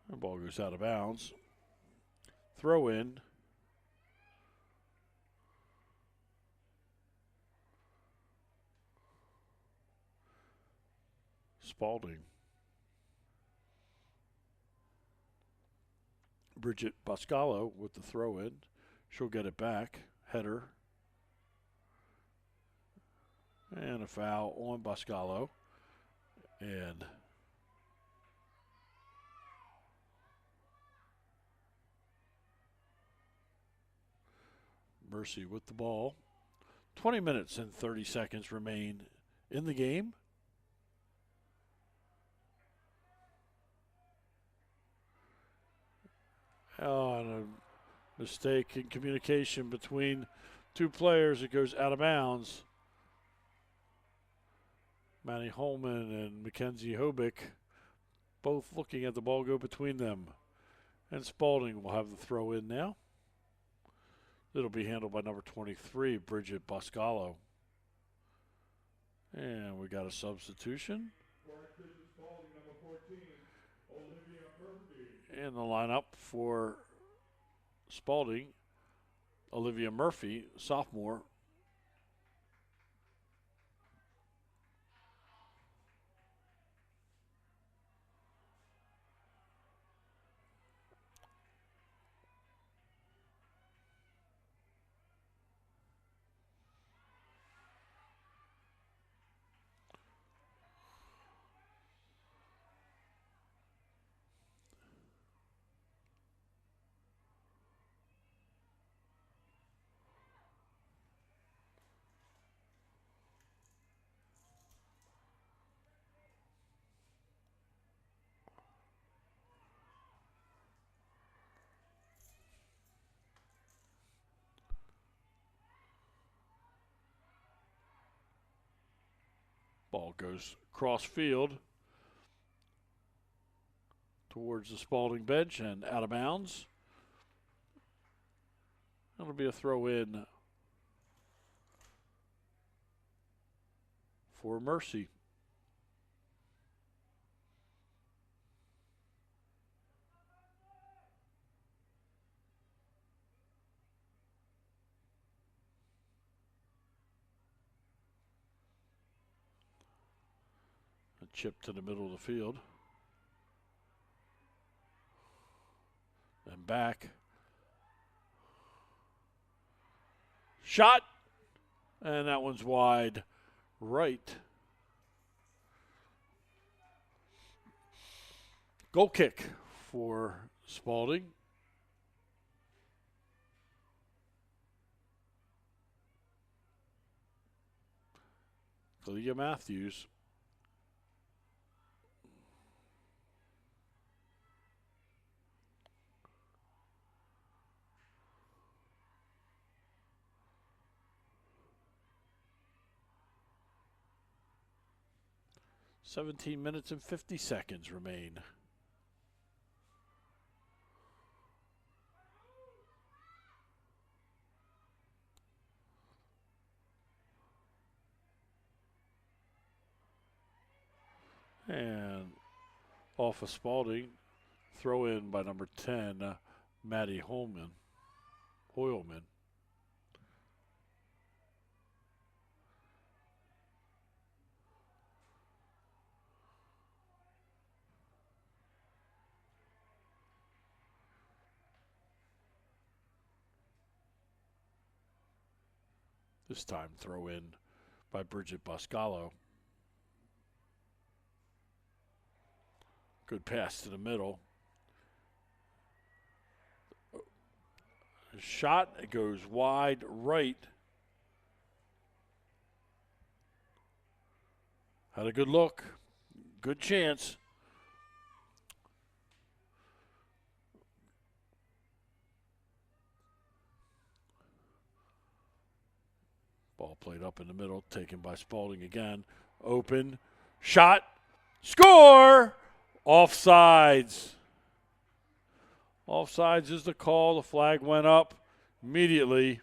The ball goes out of bounds. Throw in. Spalding. Bridget Boscalo with the throw in. She'll get it back. Header. And a foul on Boscalo. And Mercy with the ball. 20 minutes and 30 seconds remain in the game. Oh, and a mistake in communication between two players. It goes out of bounds. Manny Holman and Mackenzie Hobick both looking at the ball go between them. And Spalding will have the throw in now. It'll be handled by number 23, Bridget Boscalo. And we got a substitution. In the lineup for Spalding, Olivia Murphy, sophomore. Ball goes cross field towards the Spalding bench and out of bounds. That'll be a throw in for Mercy. Chip to the middle of the field. And back. Shot. And that one's wide right. Goal kick for Spalding. Kalia Matthews. "17 minutes and 50 seconds remain." And off of Spalding, throw in by number 10, Maddie Hoyleman. This time throw in by Bridget Boscalo. Good pass to the middle. Shot, it goes wide right. Had a good look. Good chance. Ball played up in the middle, taken by Spalding again. Open. Shot. Score! Offsides. Offsides is the call. The flag went up immediately.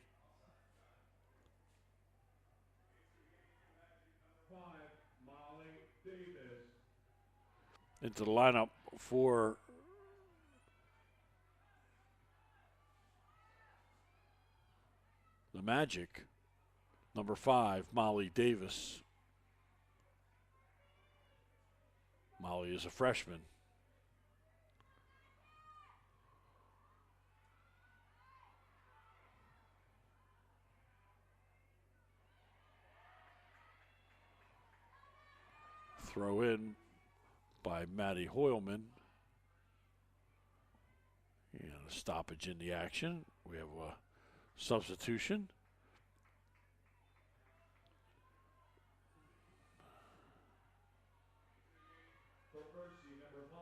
5, Molly Davis. Into the lineup for the Magic. Number 5, Molly Davis. Molly is a freshman. Throw in by Maddie Hoyleman. And a stoppage in the action. We have a substitution. For Mercy, number 5,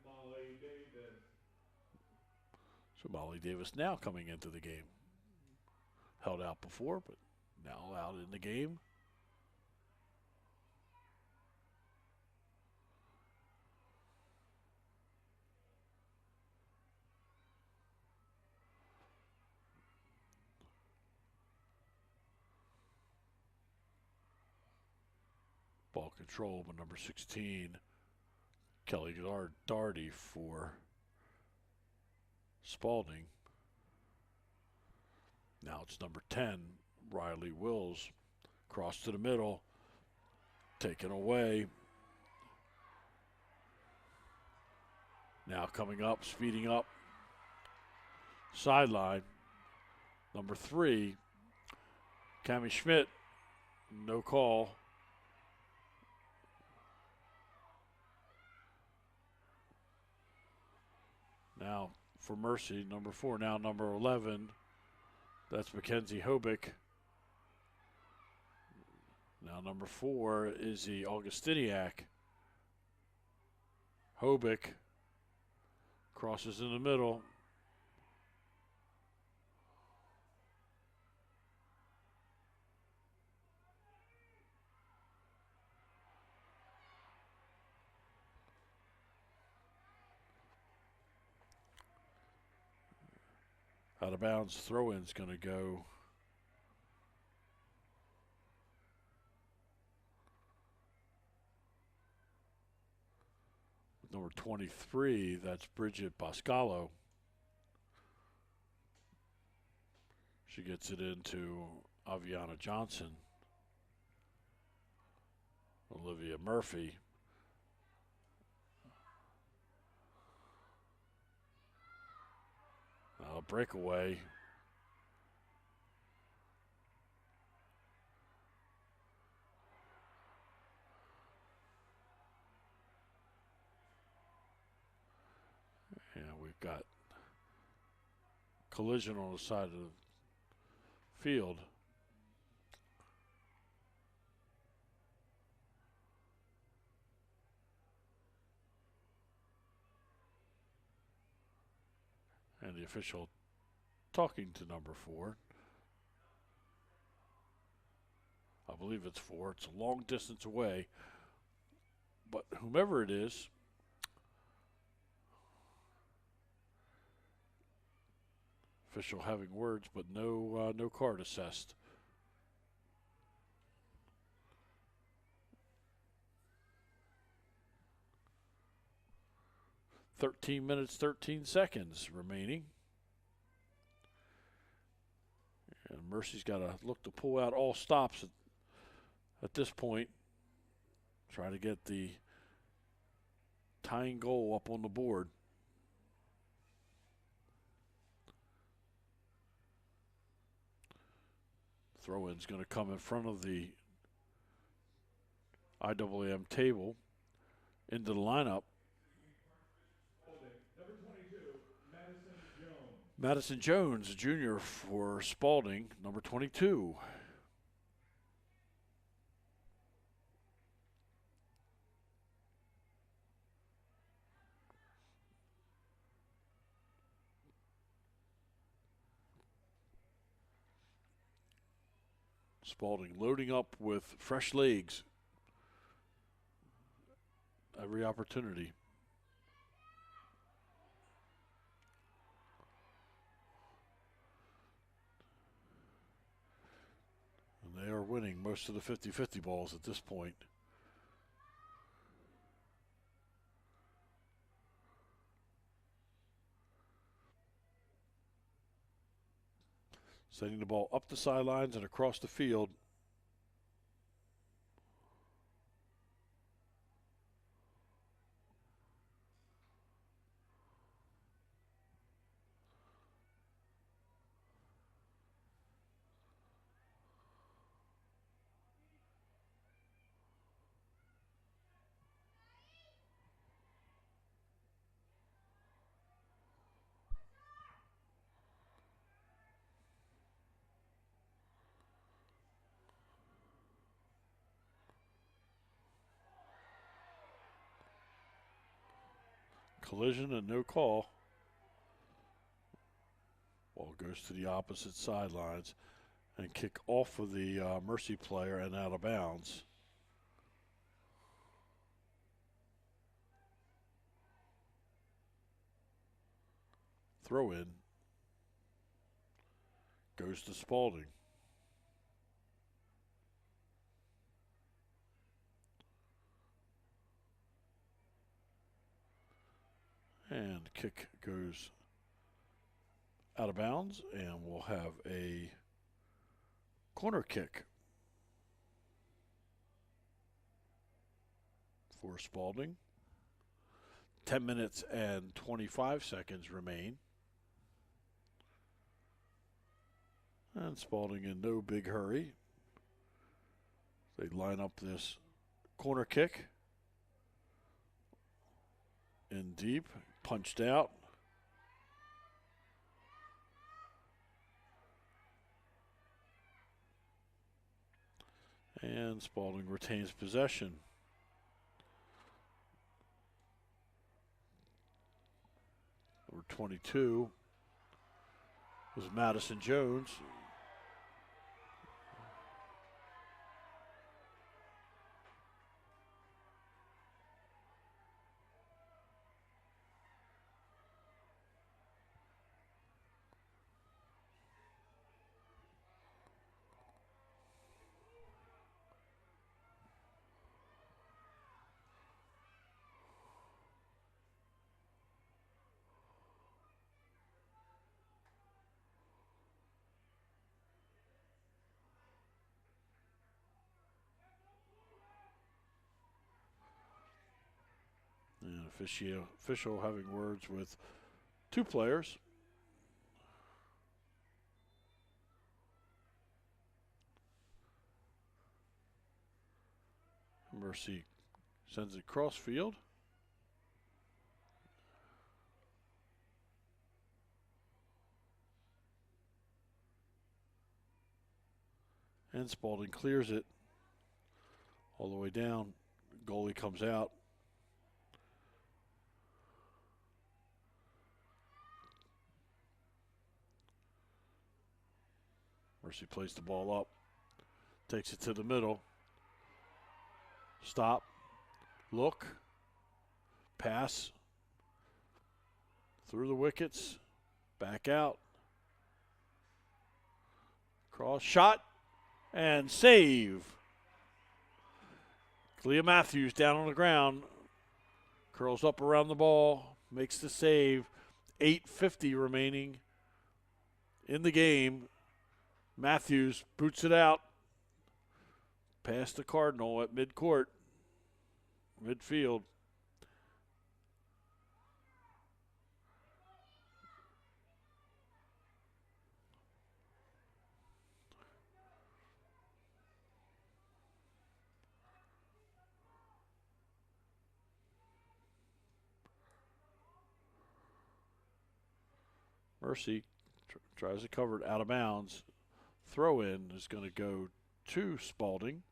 Molly Davis. So Molly Davis now coming into the game. Held out before, but now out in the game. Ball control by number 16, Kelly Darty for Spalding. Now it's number 10, Riley Wills. Cross to the middle, taken away. Now coming up, speeding up. Sideline, number 3, Cami Schmidt. No call. Now for Mercy, number 4. Now number 11, that's Mackenzie Hobick. Now number 4 is the Augustiniak. Hobick crosses in the middle. Out of bounds throw-in's going to go with number 23. That's Bridget Boscalo. She gets it into Aviana Johnson. Olivia Murphy Breakaway. Yeah, we've got collision on the side of the field. And the official talking to number 4. I believe it's 4. It's a long distance away. But whomever it is, official having words, but no card assessed. "13 minutes, 13 seconds remaining. And Mercy's got to look to pull out all stops at this point. Try to get the tying goal up on the board. Throw-in's going to come in front of the IAAM table into the lineup. Number 22, Madison Jones. Madison Jones, junior for Spalding, number 22. Spalding loading up with fresh legs every opportunity. And they are winning most of the 50-50 balls at this point. Sending the ball up the sidelines and across the field. Collision and no call. Ball goes to the opposite sidelines and kick off of the Mercy player and out of bounds. Throw in goes to Spalding. And kick goes out of bounds, and we'll have a corner kick for Spalding. 10 minutes and 25 seconds remain. And Spalding in no big hurry. They line up this corner kick. In deep, punched out. And Spalding retains possession. Number 22 was Madison Jones. And official having words with 2 players. Mercy sends it cross field. And Spalding clears it all the way down. Goalie comes out. Mercy plays the ball up. Takes it to the middle. Stop. Look. Pass. Through the wickets. Back out. Cross. Shot. And save. Clea Matthews down on the ground. Curls up around the ball. Makes the save. 8:50 remaining in the game. Matthews boots it out. Past the Cardinal at midcourt. Midfield. Mercy tries to cover it out of bounds. Throw in is going to go to Spalding.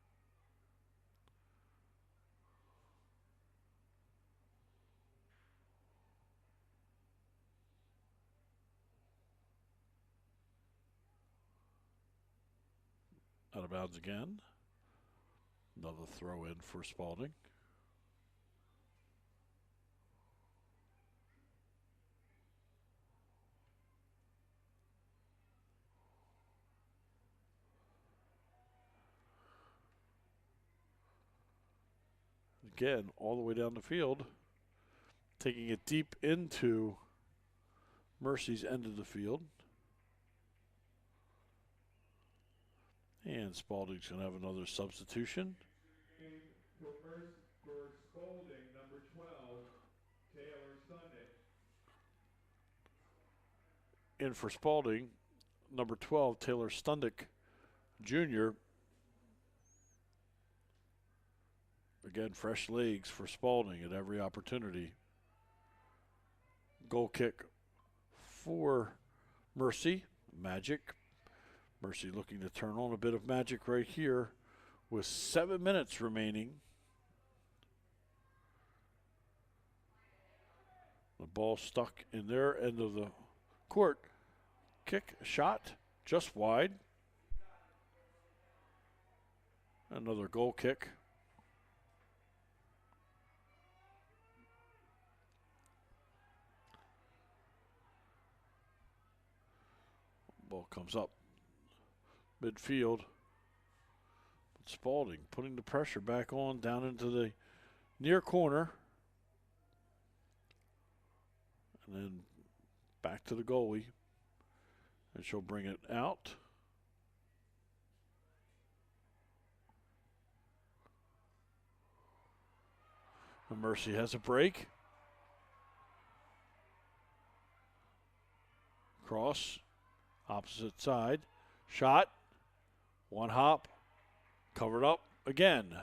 Out of bounds again. Another throw in for Spalding. Again, all the way down the field, taking it deep into Mercy's end of the field. And Spalding's going to have another substitution. For Spalding, number 12, Taylor Sunday. In for Spalding, number 12, Taylor Stundick Jr. Again, fresh legs for Spalding at every opportunity. Goal kick for Mercy. Magic. Mercy looking to turn on a bit of magic right here with 7 minutes remaining. The ball stuck in their end of the court. Kick, shot, just wide. Another goal kick. Ball comes up midfield. Spalding putting the pressure back on down into the near corner. And then back to the goalie. And she'll bring it out. And Mercy has a break. Cross. Opposite side. Shot. One hop. Covered up again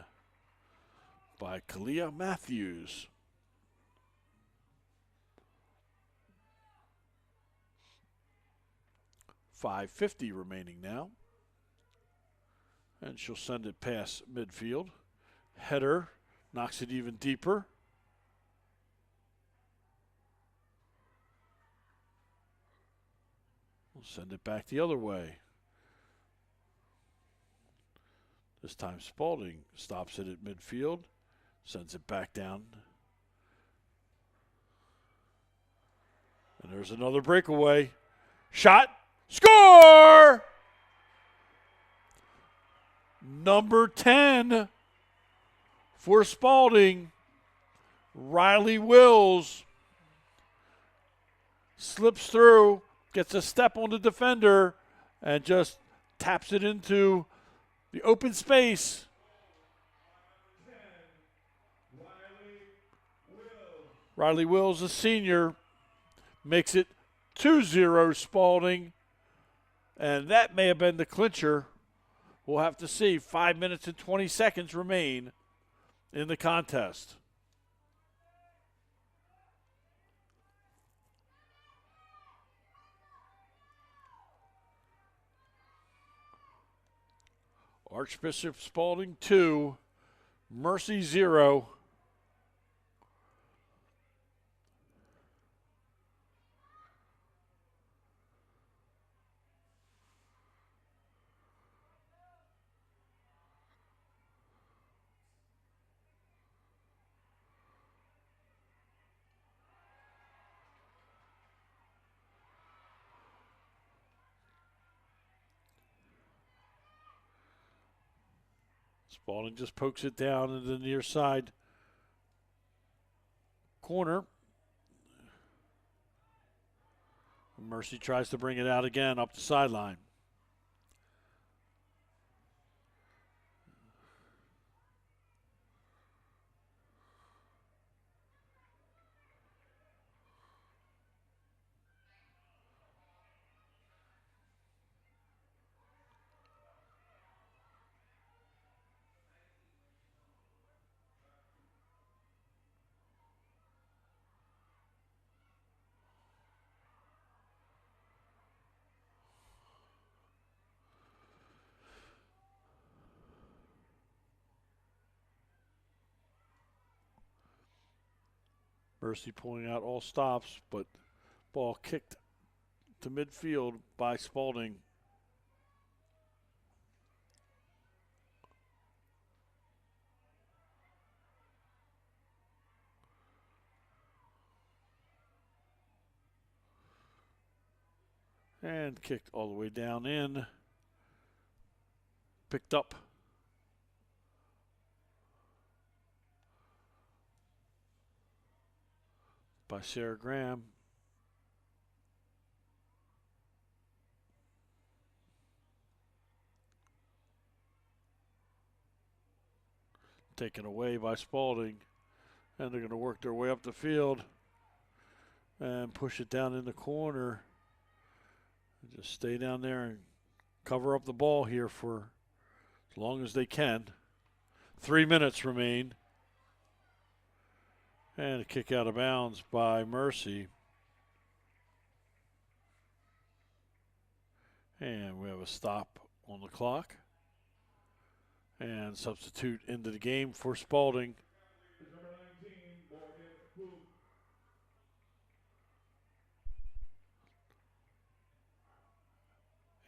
by Clea Matthews. .550 remaining now. And she'll send it past midfield. Header knocks it even deeper. We'll send it back the other way. This time Spalding stops it at midfield, sends it back down. And there's another breakaway. Shot, score! Number 10 for Spalding, Riley Wills. Slips through, gets a step on the defender, and just taps it into the open space. Riley Wills, a senior, makes it 2-0 Spalding. And that may have been the clincher. We'll have to see. 5 minutes and 20 seconds remain in the contest. Archbishop Spalding 2, Mercy 0. Spalding just pokes it down into the near side corner. Mercy tries to bring it out again up the sideline. Mercy pulling out all stops, but ball kicked to midfield by Spalding. And kicked all the way down in. Picked up by Sarah Graham. Taken away by Spalding. And they're going to work their way up the field and push it down in the corner. Just stay down there and cover up the ball here for as long as they can. 3 minutes remain. And a kick out of bounds by Mercy. And we have a stop on the clock. And substitute into the game for Spalding.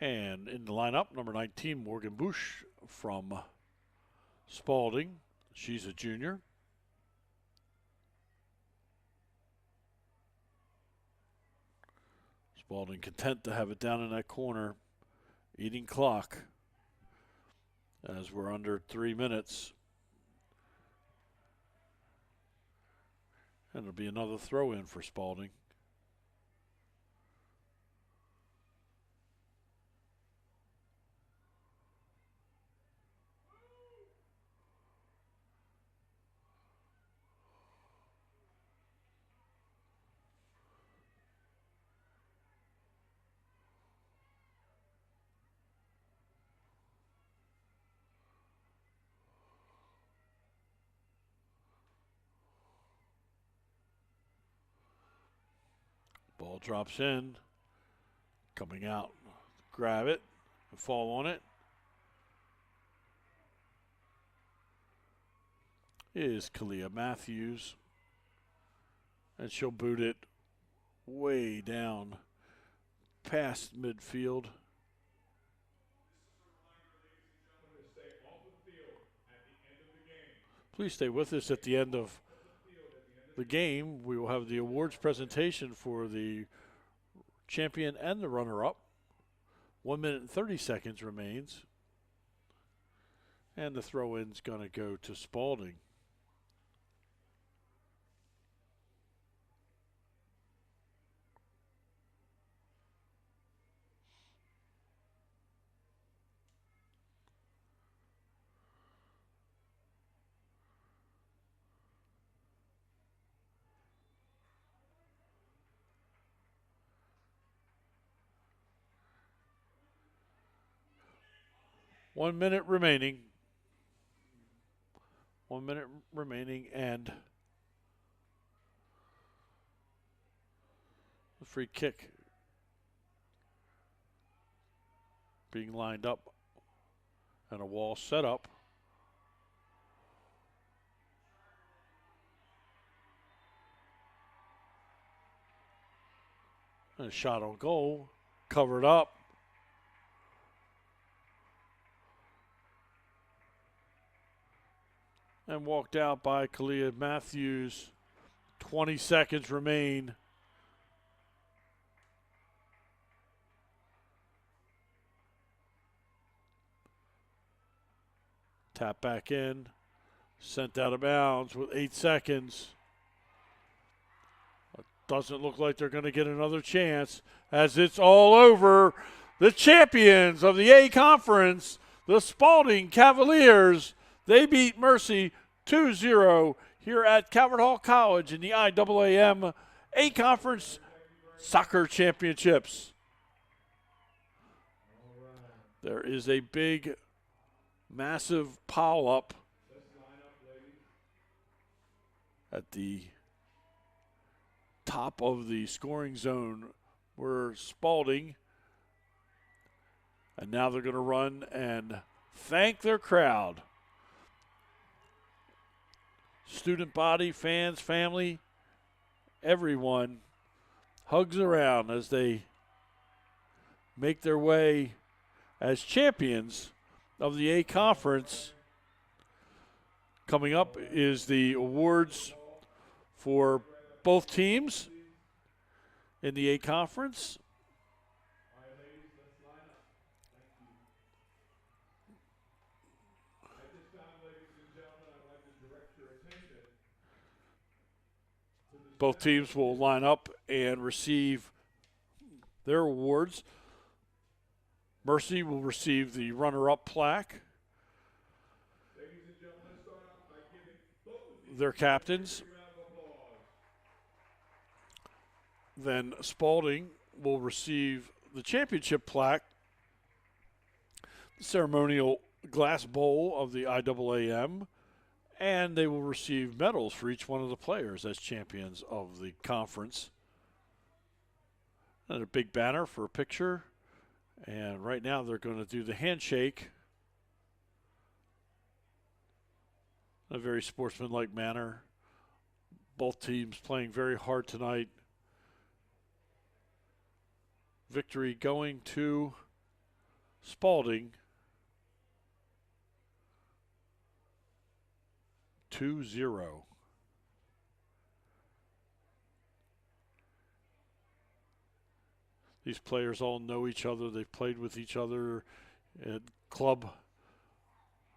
And in the lineup, number 19, Morgan Bush from Spalding. She's a junior. Spalding content to have it down in that corner, eating clock as we're under 3 minutes. And it'll be another throw in for Spalding. Ball drops in. Coming out. Grab it. Fall on it. Is Kalia Matthews. And she'll boot it way down past midfield. Please stay with us at the end of the game. We will have the awards presentation for the champion and the runner-up. 1 minute and 30 seconds remains. And the throw-in's going to go to Spalding. One minute remaining. 1 minute remaining, and the free kick being lined up and a wall set up. And a shot on goal, covered up. And walked out by Kalia Matthews. 20 seconds remain. Tap back in. Sent out of bounds with 8 seconds. Doesn't look like they're going to get another chance as it's all over. The champions of the A Conference, the Spalding Cavaliers, they beat Mercy 2-0 here at Calvert Hall College in the IAAM A Conference Soccer Championships. There is a big, massive pile-up at the top of the scoring zone were Spalding. And now they're going to run and thank their crowd. Student body, fans, family, everyone hugs around as they make their way as champions of the A Conference. Coming up is the awards for both teams in the A Conference. Both teams will line up and receive their awards. Mercy will receive the runner-up plaque. Their captains. Then Spalding will receive the championship plaque, the ceremonial glass bowl of the IAAM, and they will receive medals for each one of the players as champions of the conference. And a big banner for a picture. And right now they're going to do the handshake in a very sportsmanlike manner. Both teams playing very hard tonight. Victory going to Spalding 2-0. These players all know each other. They've played with each other at club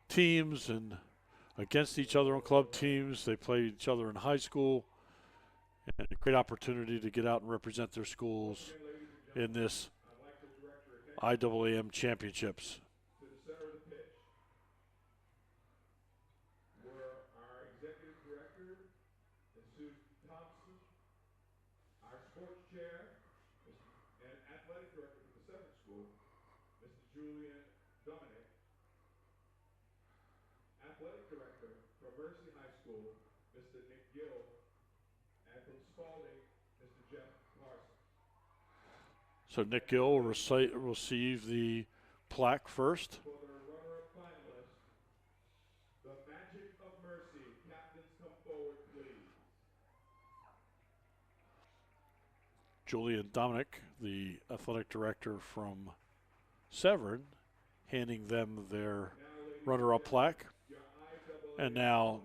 teams and against each other on club teams. They played each other in high school. And a great opportunity to get out and represent their schools in this IAAM championships. To the center of the pitch were our executive director, Ms. Susan Thompson, our sports chair, and athletic director for the Seventh School, Mr. Julian Dominic, athletic director from Mercy High School, Mr. Nick Gill, and from Spalding, Mr. Jeff Parsons. So Nick Gill will receive the plaque first. For the runner-up finalist, the Magic of Mercy. Captains, come forward, please. Julian Dominic, the athletic director from Severn, handing them their runner-up plaque. And now,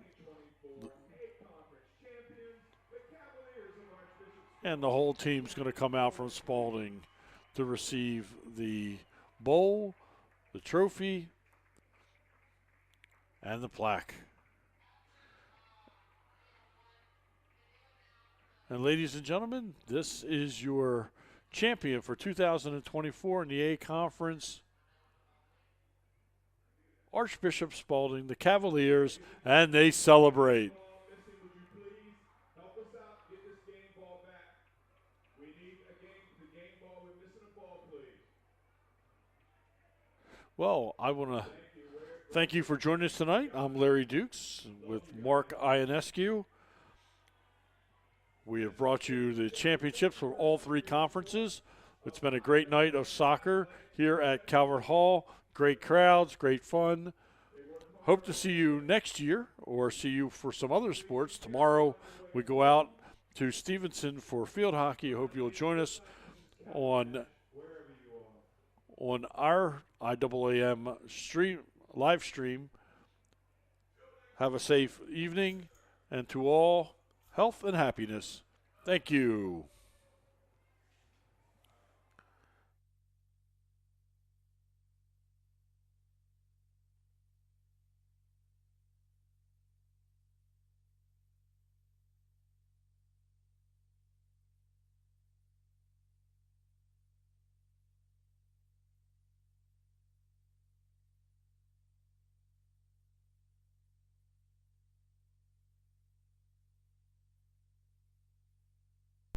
and the whole team's going to come out from Spalding to receive the bowl, the trophy, and the plaque. And ladies and gentlemen, this is your champion for 2024 in the A Conference, Archbishop Spalding, the Cavaliers, and they celebrate. Well, I want to Thank you for joining us tonight. I'm Larry Dukes with Mark Ionescu. We have brought you the championships for all three conferences. It's been a great night of soccer here at Calvert Hall. Great crowds, great fun. Hope to see you next year or see you for some other sports. Tomorrow we go out to Stevenson for field hockey. I hope you'll join us on our IAAM live stream. Have a safe evening, and to all, health and happiness. Thank you.